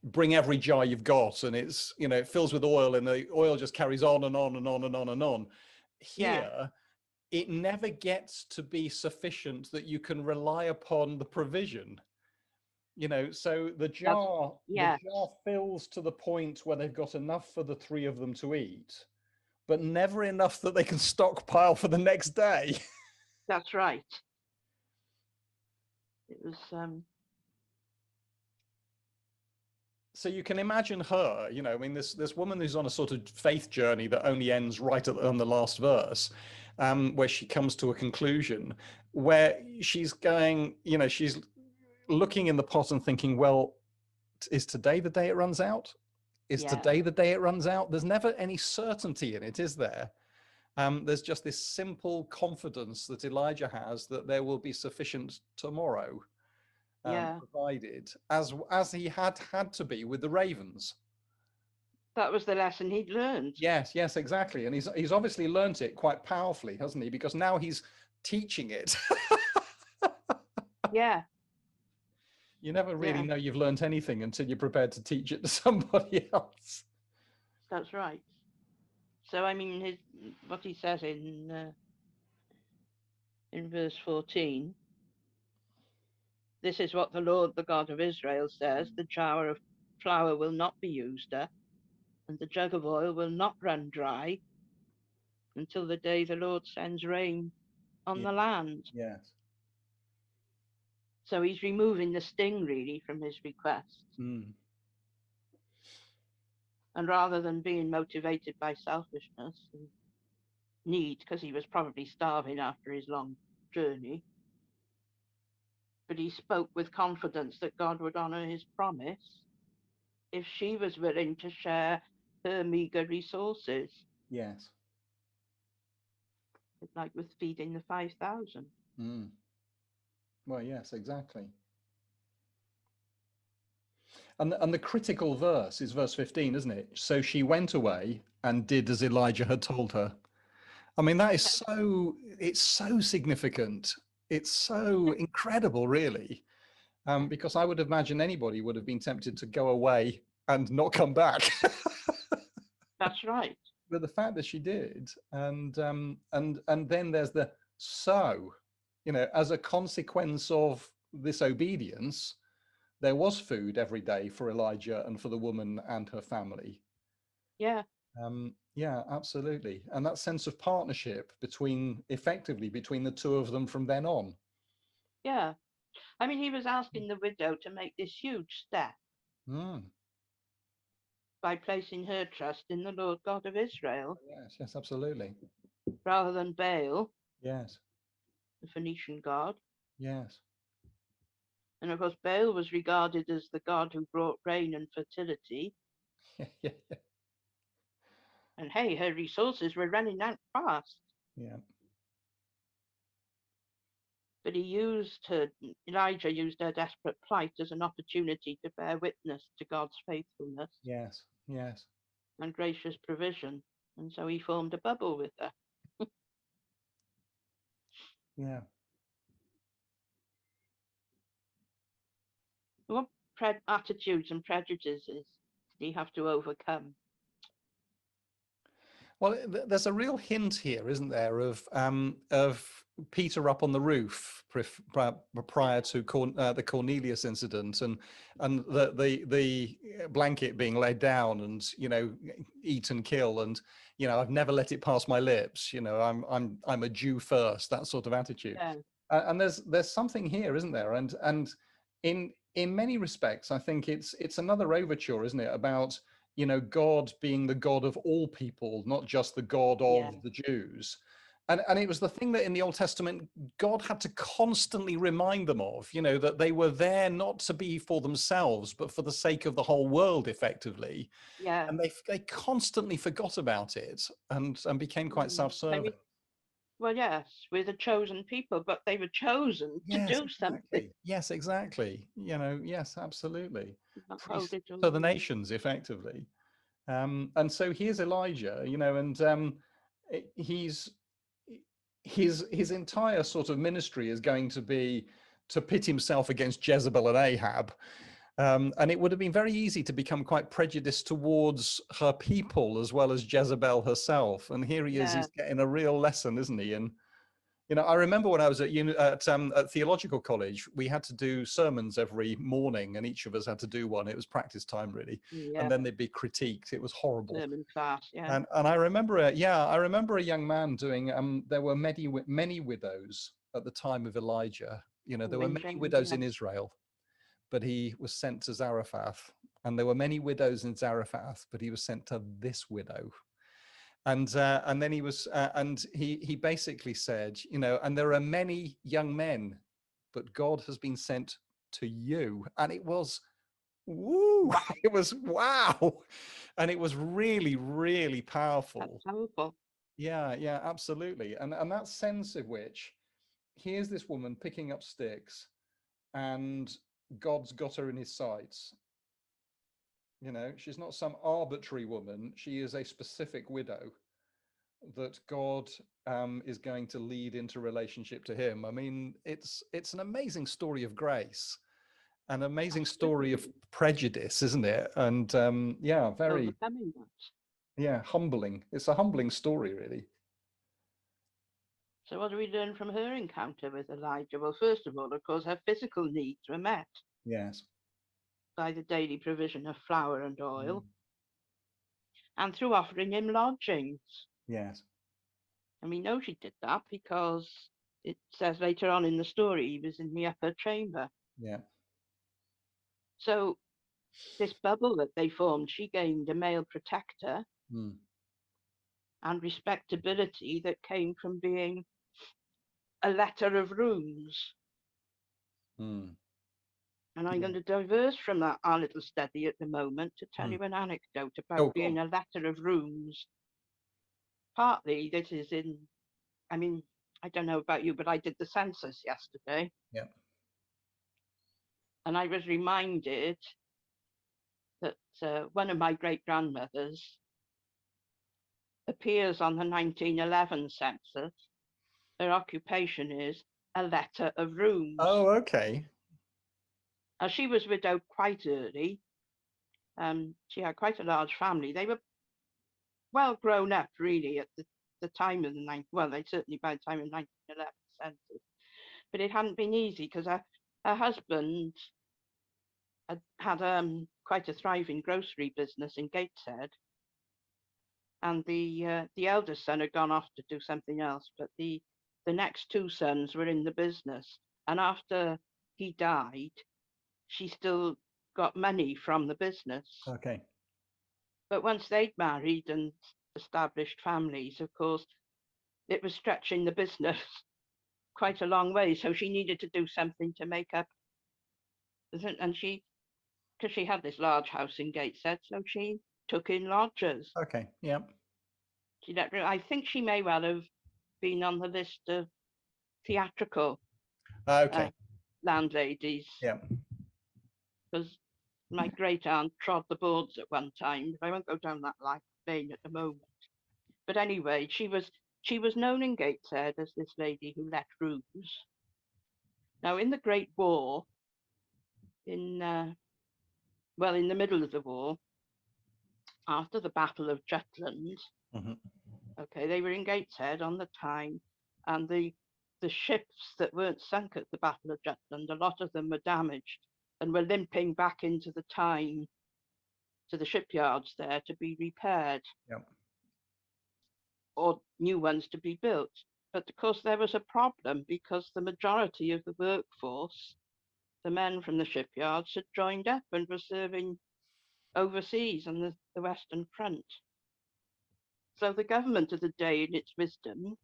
bring every jar you've got and it's, it fills with oil and the oil just carries on and on and on and on and on. Here, it never gets to be sufficient that you can rely upon the provision. So the jar fills to the point where they've got enough for the three of them to eat, but never enough that they can stockpile for the next day. That's right. It was so you can imagine her, this woman who's on a sort of faith journey that only ends right on the last verse, where she comes to a conclusion where she's going, she's looking in the pot and thinking, well, is today the day it runs out? Is today the day it runs out? There's never any certainty in it, is there? There's just this simple confidence that Elijah has that there will be sufficient tomorrow, provided, as he had to be with the ravens. That was the lesson he'd learned. Yes, exactly. And he's obviously learnt it quite powerfully, hasn't he? Because now he's teaching it. Yeah. You never really know you've learnt anything until you're prepared to teach it to somebody else. That's right. So, I mean, what he says in verse 14, this is what the Lord, the God of Israel says, the jar of flour will not be used up, and the jug of oil will not run dry until the day the Lord sends rain on the land. Yes. So he's removing the sting, really, from his request. And rather than being motivated by selfishness and need, because he was probably starving after his long journey, but he spoke with confidence that God would honor his promise if she was willing to share her meager resources. Yes. Like with feeding the 5,000. Well, yes, exactly. And the critical verse is verse 15, isn't it? So she went away and did as Elijah had told her. I mean, that is it's so significant. It's so incredible, really. Because I would imagine anybody would have been tempted to go away and not come back. That's right. But the fact that she did, and then there's the as a consequence of this obedience, there was food every day for Elijah and for the woman and her family. Yeah. Yeah, absolutely. And that sense of partnership effectively between the two of them from then on. Yeah. I mean, he was asking the widow to make this huge step by placing her trust in the Lord God of Israel. Yes, absolutely. Rather than Baal. Yes. The Phoenician god. Yes. And of course, Baal was regarded as the god who brought rain and fertility. Yeah. And hey, her resources were running out fast. Yeah. But Elijah used her desperate plight as an opportunity to bear witness to God's faithfulness Yes. Yes. and gracious provision. And so he formed a bubble with her. Yeah. What attitudes and prejudices did he have to overcome? Well, there's a real hint here, isn't there, of Peter up on the roof prior to the Cornelius incident, and the blanket being laid down, and eat and kill, and I've never let it pass my lips. I'm a Jew first, that sort of attitude. Yeah. And there's something here, isn't there? And in many respects, I think it's another overture, isn't it, about God being the God of all people, not just the God of the Jews. And it was the thing that in the Old Testament, God had to constantly remind them of, that they were there not to be for themselves, but for the sake of the whole world, effectively. Yeah. And they constantly forgot about it and became quite self-serving. Well, yes, we're the chosen people, but they were chosen to do something. Yes, exactly. Yes, absolutely. Priests to the nations, effectively. And so here's Elijah, and his entire sort of ministry is going to be to pit himself against Jezebel and Ahab. And it would have been very easy to become quite prejudiced towards her people as well as Jezebel herself. And here he is, he's getting a real lesson, isn't he? And I remember when I was at theological college, we had to do sermons every morning, and each of us had to do one. It was practice time, really, and then they'd be critiqued. It was horrible. Sermon class, yeah. And I remember, I remember a young man doing. There were many widows at the time of Elijah. There were many widows in Israel, but he was sent to Zarephath, and there were many widows in Zarephath, but he was sent to this widow. And then he was, and he basically said, and there are many young men, but God has been sent to you. And it was, woo, it was wow. And it was really, really powerful. That's powerful. Yeah, absolutely. And that sense of which, here's this woman picking up sticks, and God's got her in his sights. She's not some arbitrary woman. She is a specific widow that God is going to lead into relationship to him. I mean, it's an amazing story of grace, an amazing story of prejudice, isn't it? And very, humbling. It's a humbling story, really. So what do we learn from her encounter with Elijah? Well, first of all, of course, her physical needs were met. Yes. By the daily provision of flour and oil, and through offering him lodgings. Yes. And we know she did that because it says later on in the story he was in the upper chamber. Yeah. So this bubble that they formed, she gained a male protector and respectability that came from being a letter of rooms. And I'm going to diverse from our little study at the moment to tell you an anecdote about being a letter of rooms. Partly this is I don't know about you, but I did the census yesterday. Yeah. And I was reminded that one of my great-grandmothers appears on the 1911 census. Her occupation is a letter of rooms. Oh, okay. She was widowed quite early. She had quite a large family. They were well grown up, really, at the time of they certainly by the time of the 1911 census. But it hadn't been easy because her husband had quite a thriving grocery business in Gateshead, and the eldest son had gone off to do something else, but the next two sons were in the business. And after he died, she still got money from the business. Okay. But once they'd married and established families, of course, it was stretching the business quite a long way. So she needed to do something to make up And because she had this large house in Gateshead, so she took in lodgers. Okay. Yeah. I think she may well have been on the list of theatrical Okay. landladies. Yeah. Because my great aunt trod the boards at one time. I won't go down that lane at the moment. But anyway, she was known in Gateshead as this lady who let rooms. Now, in the Great War, in the middle of the war, after the Battle of Jutland, okay, they were in Gateshead on the Tyne, and the ships that weren't sunk at the Battle of Jutland, a lot of them were damaged and were limping back into the Tyne to the shipyards there to be repaired. Yep. Or new ones to be built. But of course, there was a problem because the majority of the workforce, the men from the shipyards, had joined up and were serving overseas on the Western Front. So the government of the day, in its wisdom,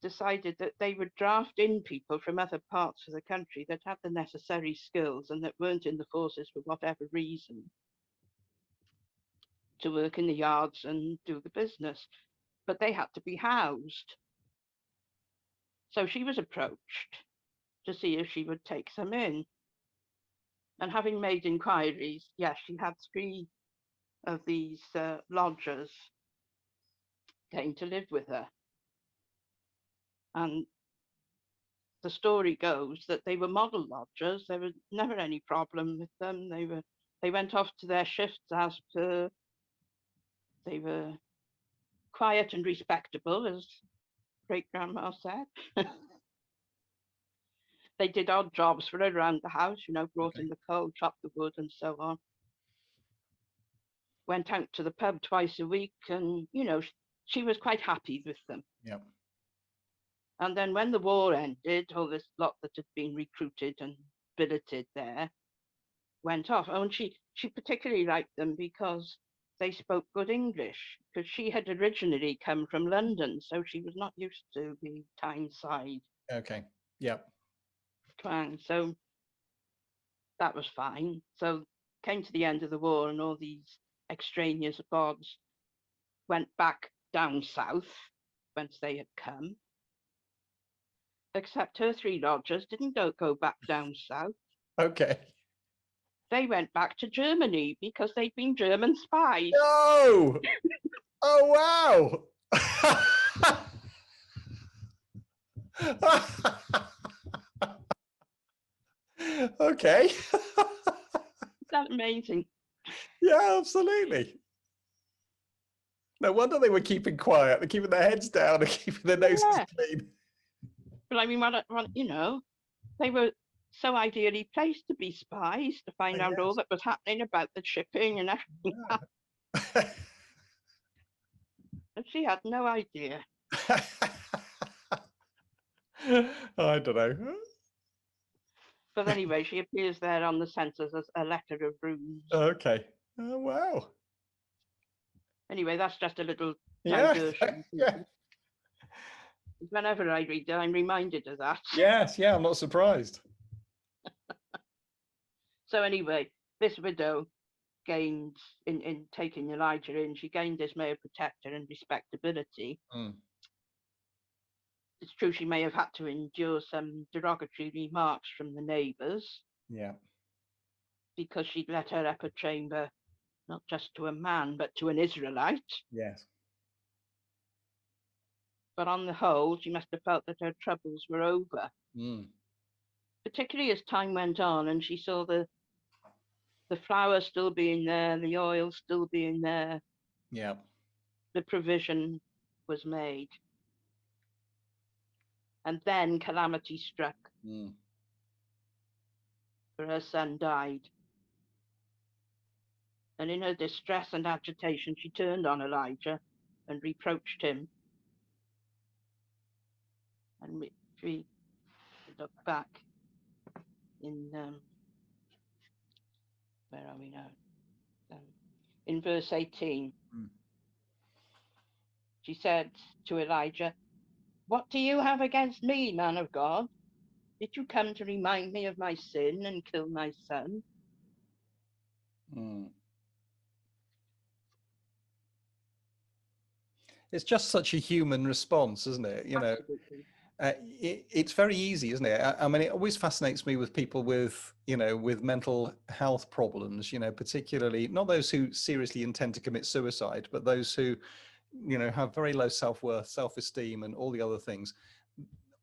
decided that they would draft in people from other parts of the country that had the necessary skills and that weren't in the forces for whatever reason to work in the yards and do the business. But they had to be housed. So she was approached to see if she would take them in. And having made inquiries, yes, she had 3 of these lodgers came to live with her. And the story goes that they were model lodgers. There was never any problem with them. They went off to their shifts as per. They were quiet and respectable, as great grandma said. They did odd jobs for her around the house, brought in the coal, chopped the wood, and so on. Went out to the pub twice a week, and she was quite happy with them. Yep. And then when the war ended, all this lot that had been recruited and billeted there went off. Oh, and she particularly liked them because they spoke good English, because she had originally come from London, so she was not used to the Tyneside. Okay. Yep. Twang. So that was fine. So came to the end of the war, and all these extraneous gods went back down south whence they had come. Except her 3 lodgers didn't go back down south. Okay. They went back to Germany because they'd been German spies. No! Oh, wow! Okay. Isn't that amazing? Yeah, absolutely. No wonder they were keeping quiet. They're keeping their heads down and keeping their noses clean. But I mean, they were so ideally placed to be spies to find out all that was happening about the shipping and everything. Yeah. And she had no idea. I don't know. But anyway, she appears there on the census as a letter of rooms. Okay. Oh, wow. Anyway, that's just a little diversion. Yeah. Whenever I read it, I'm reminded of that. Yes, yeah, I'm not surprised. So anyway, this widow gained, in taking Elijah in, she gained this male protector and respectability. It's true she may have had to endure some derogatory remarks from the neighbours. Yeah. Because she'd let her upper chamber not just to a man, but to an Israelite. Yes. But on the whole, she must have felt that her troubles were over. Particularly as time went on and she saw the flour still being there, the oil still being there. Yeah. The provision was made. And then calamity struck. For her son died. And in her distress and agitation, she turned on Elijah and reproached him. And we look back in, where are we now? In verse 18. She said to Elijah, "What do you have against me, man of God? Did you come to remind me of my sin and kill my son? It's just such a human response, isn't it? You know, it's very easy, isn't it? I mean, it always fascinates me with people with, you know, with mental health problems, you know, particularly not those who seriously intend to commit suicide, but those who, you know, have very low self-worth, self-esteem, and all the other things.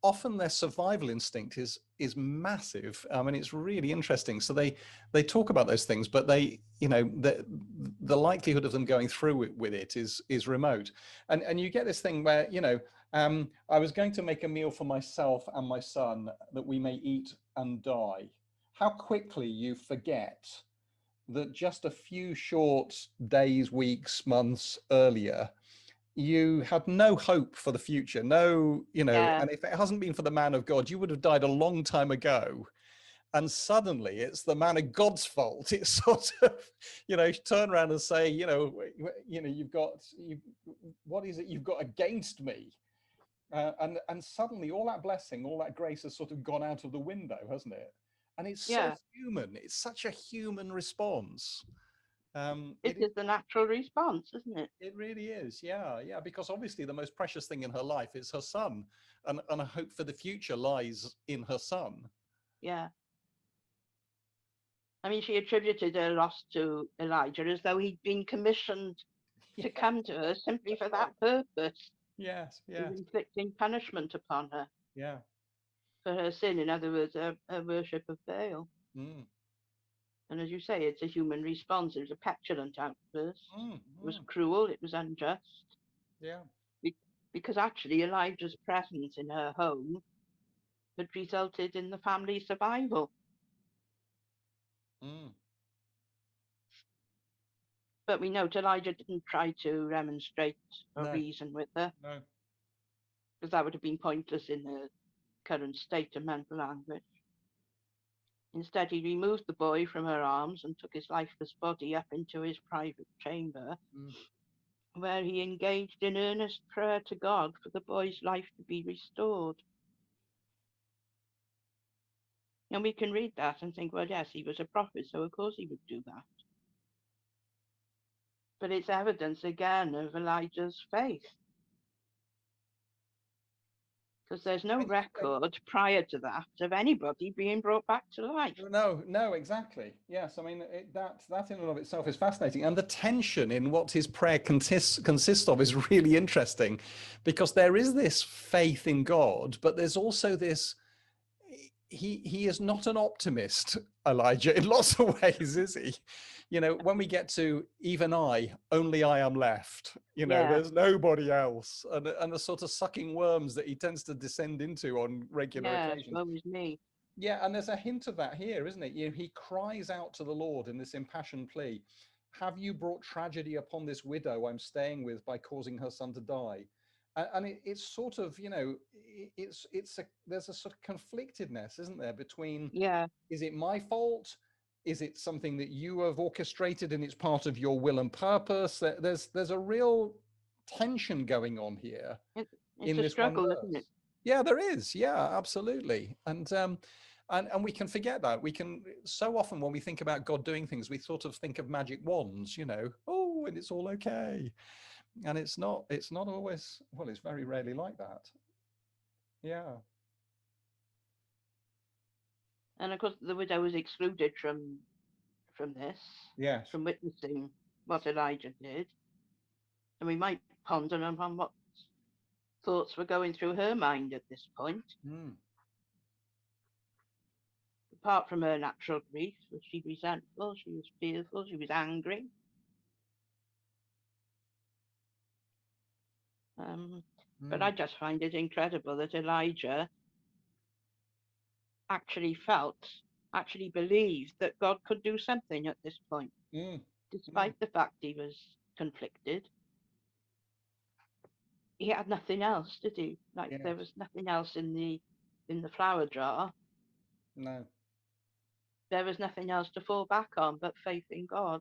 Often their survival instinct is massive. I mean, it's really interesting. So they talk about those things, but they, you know, the likelihood of them going through with it is remote. And you get this thing where, you know, I was going to make a meal for myself and my son that we may eat and die. How quickly you forget that just a few short days, weeks, months earlier, you had no hope for the future, no, you know, and if it hasn't been for the man of God, you would have died a long time ago. And suddenly it's the man of God's fault. It's sort of, you know, turn around and say, you know, what is it you've got against me? And suddenly all that blessing, all that grace has sort of gone out of the window, hasn't it? And it's so human. It's such a human response. It is the natural response, isn't it? It really is, yeah, yeah. Because obviously the most precious thing in her life is her son, and a hope for the future lies in her son. Yeah. I mean, she attributed her loss to Elijah as though he'd been commissioned to come to her simply for that purpose. Yes, yes. Inflicting punishment upon her. Yeah. For her sin, in other words, her worship of Baal. And as you say, it's a human response. It was a petulant outburst. It was cruel. It was unjust. Yeah. Because actually Elijah's presence in her home had resulted in the family's survival. But we note Elijah didn't try to remonstrate or reason with her. No. Because that would have been pointless in her current state of mental anguish. Instead, he removed the boy from her arms and took his lifeless body up into his private chamber, where he engaged in earnest prayer to God for the boy's life to be restored. And we can read that and think, well, yes, he was a prophet, so of course he would do that. But it's evidence again of Elijah's faith. Because there's no record prior to that of anybody being brought back to life. No, exactly. Yes, I mean, that in and of itself is fascinating. And the tension in what his prayer consists of is really interesting, because there is this faith in God, but there's also this, he is not an optimist, Elijah, in lots of ways, is he? You know, when we get to even only I am left, you know, there's nobody else. And the sort of sucking worms that he tends to descend into on regular occasions. Woe is me. Yeah, and there's a hint of that here, isn't it? You know, he cries out to the Lord in this impassioned plea, have you brought tragedy upon this widow I'm staying with by causing her son to die? And it's sort of, you know, there's a sort of conflictedness, isn't there, between, is it my fault? Is it something that you have orchestrated and it's part of your will and purpose? There's a real tension going on here. It's a struggle, isn't it? Yeah, there is. Yeah, absolutely. And we can forget that. We can, so often when we think about God doing things, we sort of think of magic wands, you know, oh, and it's all okay. And it's not always, well, it's very rarely like that. Yeah. And of course, the widow was excluded from this, from witnessing what Elijah did. And we might ponder on what thoughts were going through her mind at this point. Apart from her natural grief, was she resentful? She was fearful. She was angry. But I just find it incredible that Elijah actually believed that God could do something at this point, despite the fact he was conflicted. He had nothing else, did he? There was nothing else in the flour jar. No. There was nothing else to fall back on but faith in God.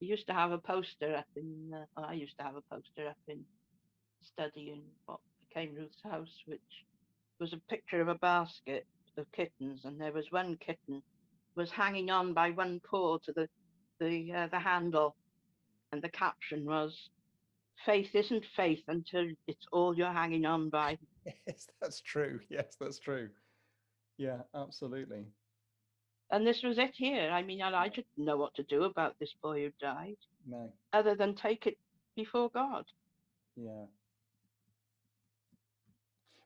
We used to have a poster up in, I used to have a poster up in study in what became Ruth's house, which was a picture of a basket of kittens, and there was one kitten was hanging on by one paw to the handle, and the caption was, "Faith isn't faith until it's all you're hanging on by." Yes, that's true. Yes, that's true. Yeah, absolutely. And this was it here. I mean, Elijah didn't know what to do about this boy who died, No. other than take it before God. Yeah.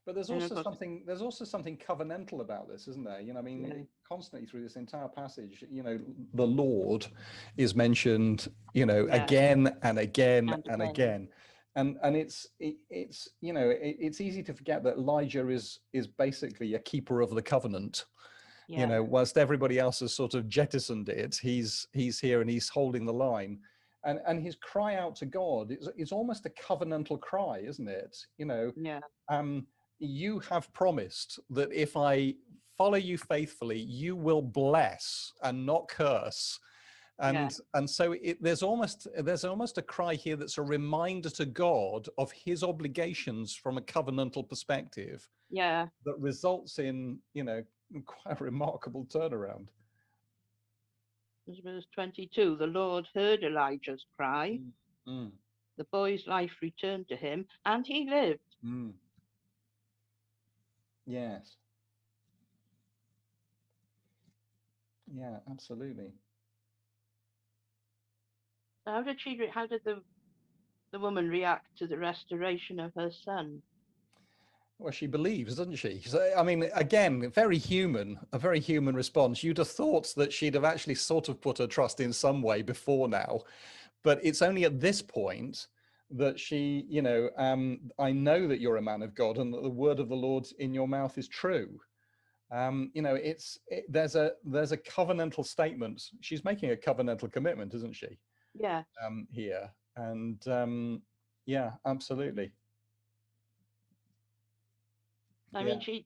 But there's And of also course, something covenantal about this, isn't there? You know, I mean, yeah, constantly through this entire passage, you know, the Lord is mentioned, you know, yeah, again and again and and again, again. And it's you know, it's easy to forget that Elijah is basically a keeper of the covenant. You yeah, know, whilst everybody else has sort of jettisoned it, he's here and he's holding the line. And his cry out to God is almost a covenantal cry, isn't it? You know, yeah, um, you have promised that if I follow you faithfully, you will bless and not curse. yeah, And so there's almost a cry here that's a reminder to God of his obligations from a covenantal perspective yeah. that results in, you know, quite a remarkable turnaround. Verse 22, the Lord heard Elijah's cry. Mm, mm, The boy's life returned to him, and he lived. mm. Yes. Yeah, absolutely. How did how did the woman react to the restoration of her son? Well, she believes, doesn't she? So, I mean, again, a very human response. You'd have thought that she'd have actually sort of put her trust in some way before now, but it's only at this point that she, you know, I know that you're a man of God and that the word of the Lord in your mouth is true. You know, there's a covenantal statement. She's making a covenantal commitment, isn't she? Yeah, Here, and yeah, absolutely. I Yeah. mean,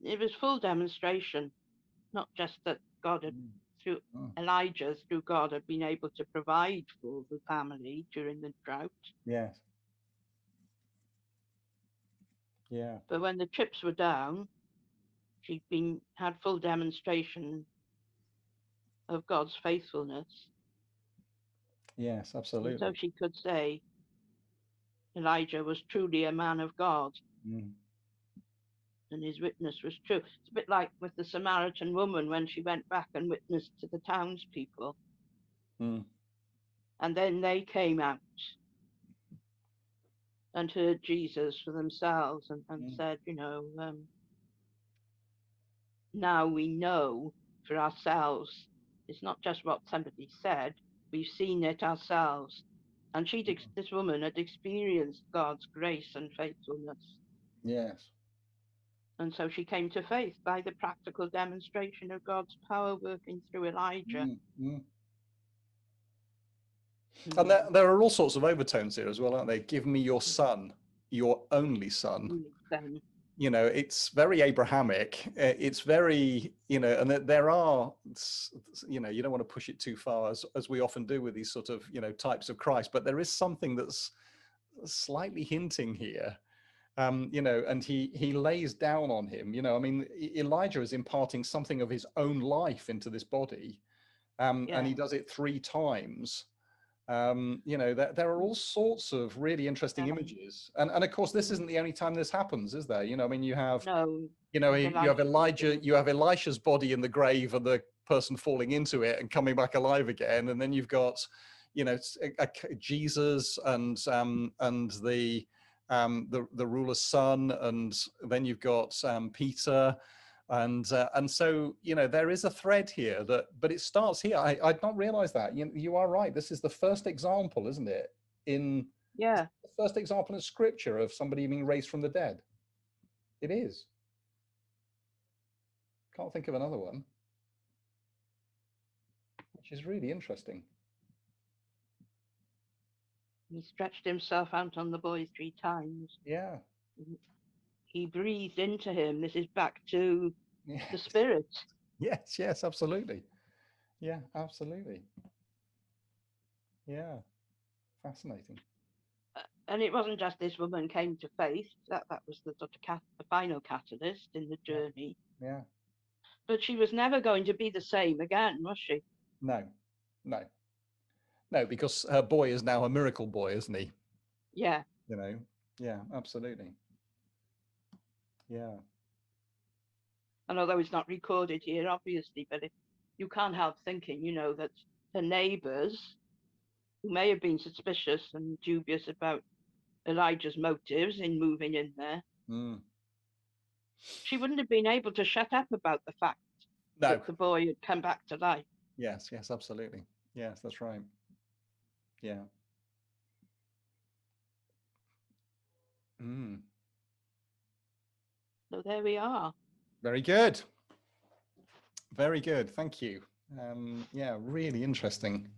it was full demonstration, not just that God had, Mm, through mm. Elijah, through God, had been able to provide for the family during the drought. Yes. Yeah. But when the chips were down, she'd had full demonstration of God's faithfulness. Yes, And so absolutely. she could say Elijah was truly a man of God, Mm, and his witness was true. It's a bit like with the Samaritan woman when she went back and witnessed to the townspeople. mm, And then they came out and heard Jesus for themselves and mm. said, you know, now we know for ourselves. It's not just what somebody said, we've seen it ourselves. And this woman had experienced God's grace and faithfulness. Yes. And so she came to faith by the practical demonstration of God's power working through Elijah. Mm, mm. And Mm. there are all sorts of overtones here as well, aren't they? Give me your son, your only son. Then, You know, it's very Abrahamic. It's very, you know, and there are, you know, you don't want to push it too far as we often do with these sort of, you know, types of Christ, but there is something that's slightly hinting here. You know, and he lays down on him. You know, I mean, Elijah is imparting something of his own life into this body, and he does it 3 times. You know, there are all sorts of really interesting images, and of course, this isn't the only time this happens, is there? You know, I mean, you have, no, you know, with you have Elijah Elijah, you have Elisha's body in the grave, and the person falling into it and coming back alive again, and then you've got, you know, Jesus and the ruler's son, and then you've got Peter, and so, you know, there is a thread here but it starts here. I'd not realized that. You are right. This is the first example, isn't it? Yeah, The first example in scripture of somebody being raised from the dead. It is. Can't think of another one, which is really interesting. he stretched himself out on the boy 3 times. Yeah. He breathed into him. This is back to Yes. the spirit. Yes, absolutely. Yeah, absolutely. Yeah, fascinating. And it wasn't just this woman came to faith. That was the sort of the final catalyst in the journey. Yeah. But she was never going to be the same again, was she? No, no, no, because her boy is now a miracle boy, isn't he? Yeah. You know, yeah, absolutely. Yeah. And although it's not recorded here, obviously, but you can't help thinking, you know, that the neighbors, who may have been suspicious and dubious about Elijah's motives in moving in there, she wouldn't have been able to shut up about the fact that the boy had come back to life. Yes, yes, absolutely. Yes, that's right. Yeah. So there we are. Very good. Very good. Thank you. Yeah, really interesting.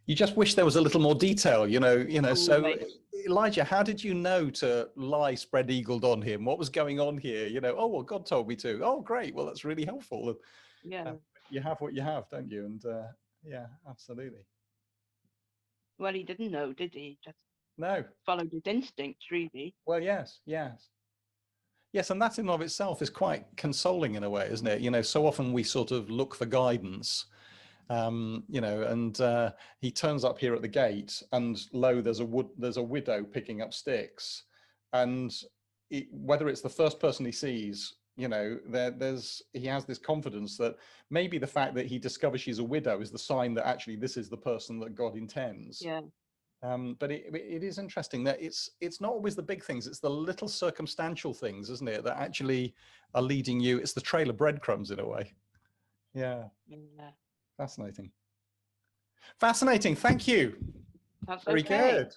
You just wish there was a little more detail, you know. So Elijah, how did you know to lie spread-eagled on him? What was going on here? You know, oh, well, God told me to. Oh, great. Well, that's really helpful. Yeah. You have what you have, don't you? And yeah, absolutely. Well, he didn't know, did he? Just no. Followed his instincts, really. Well, yes, yes. Yes, and that in and of itself is quite consoling in a way, isn't it? You know, so often we sort of look for guidance, you know, and he turns up here at the gate, and lo, there's a widow picking up sticks, and whether it's the first person he sees, you know, he has this confidence that maybe the fact that he discovers she's a widow is the sign that actually this is the person that God intends. Yeah. But it is interesting that it's not always the big things, it's the little circumstantial things, isn't it, that actually are leading you. It's the trail of breadcrumbs in a way. Yeah. Fascinating. Fascinating. Thank you. That's very okay. good.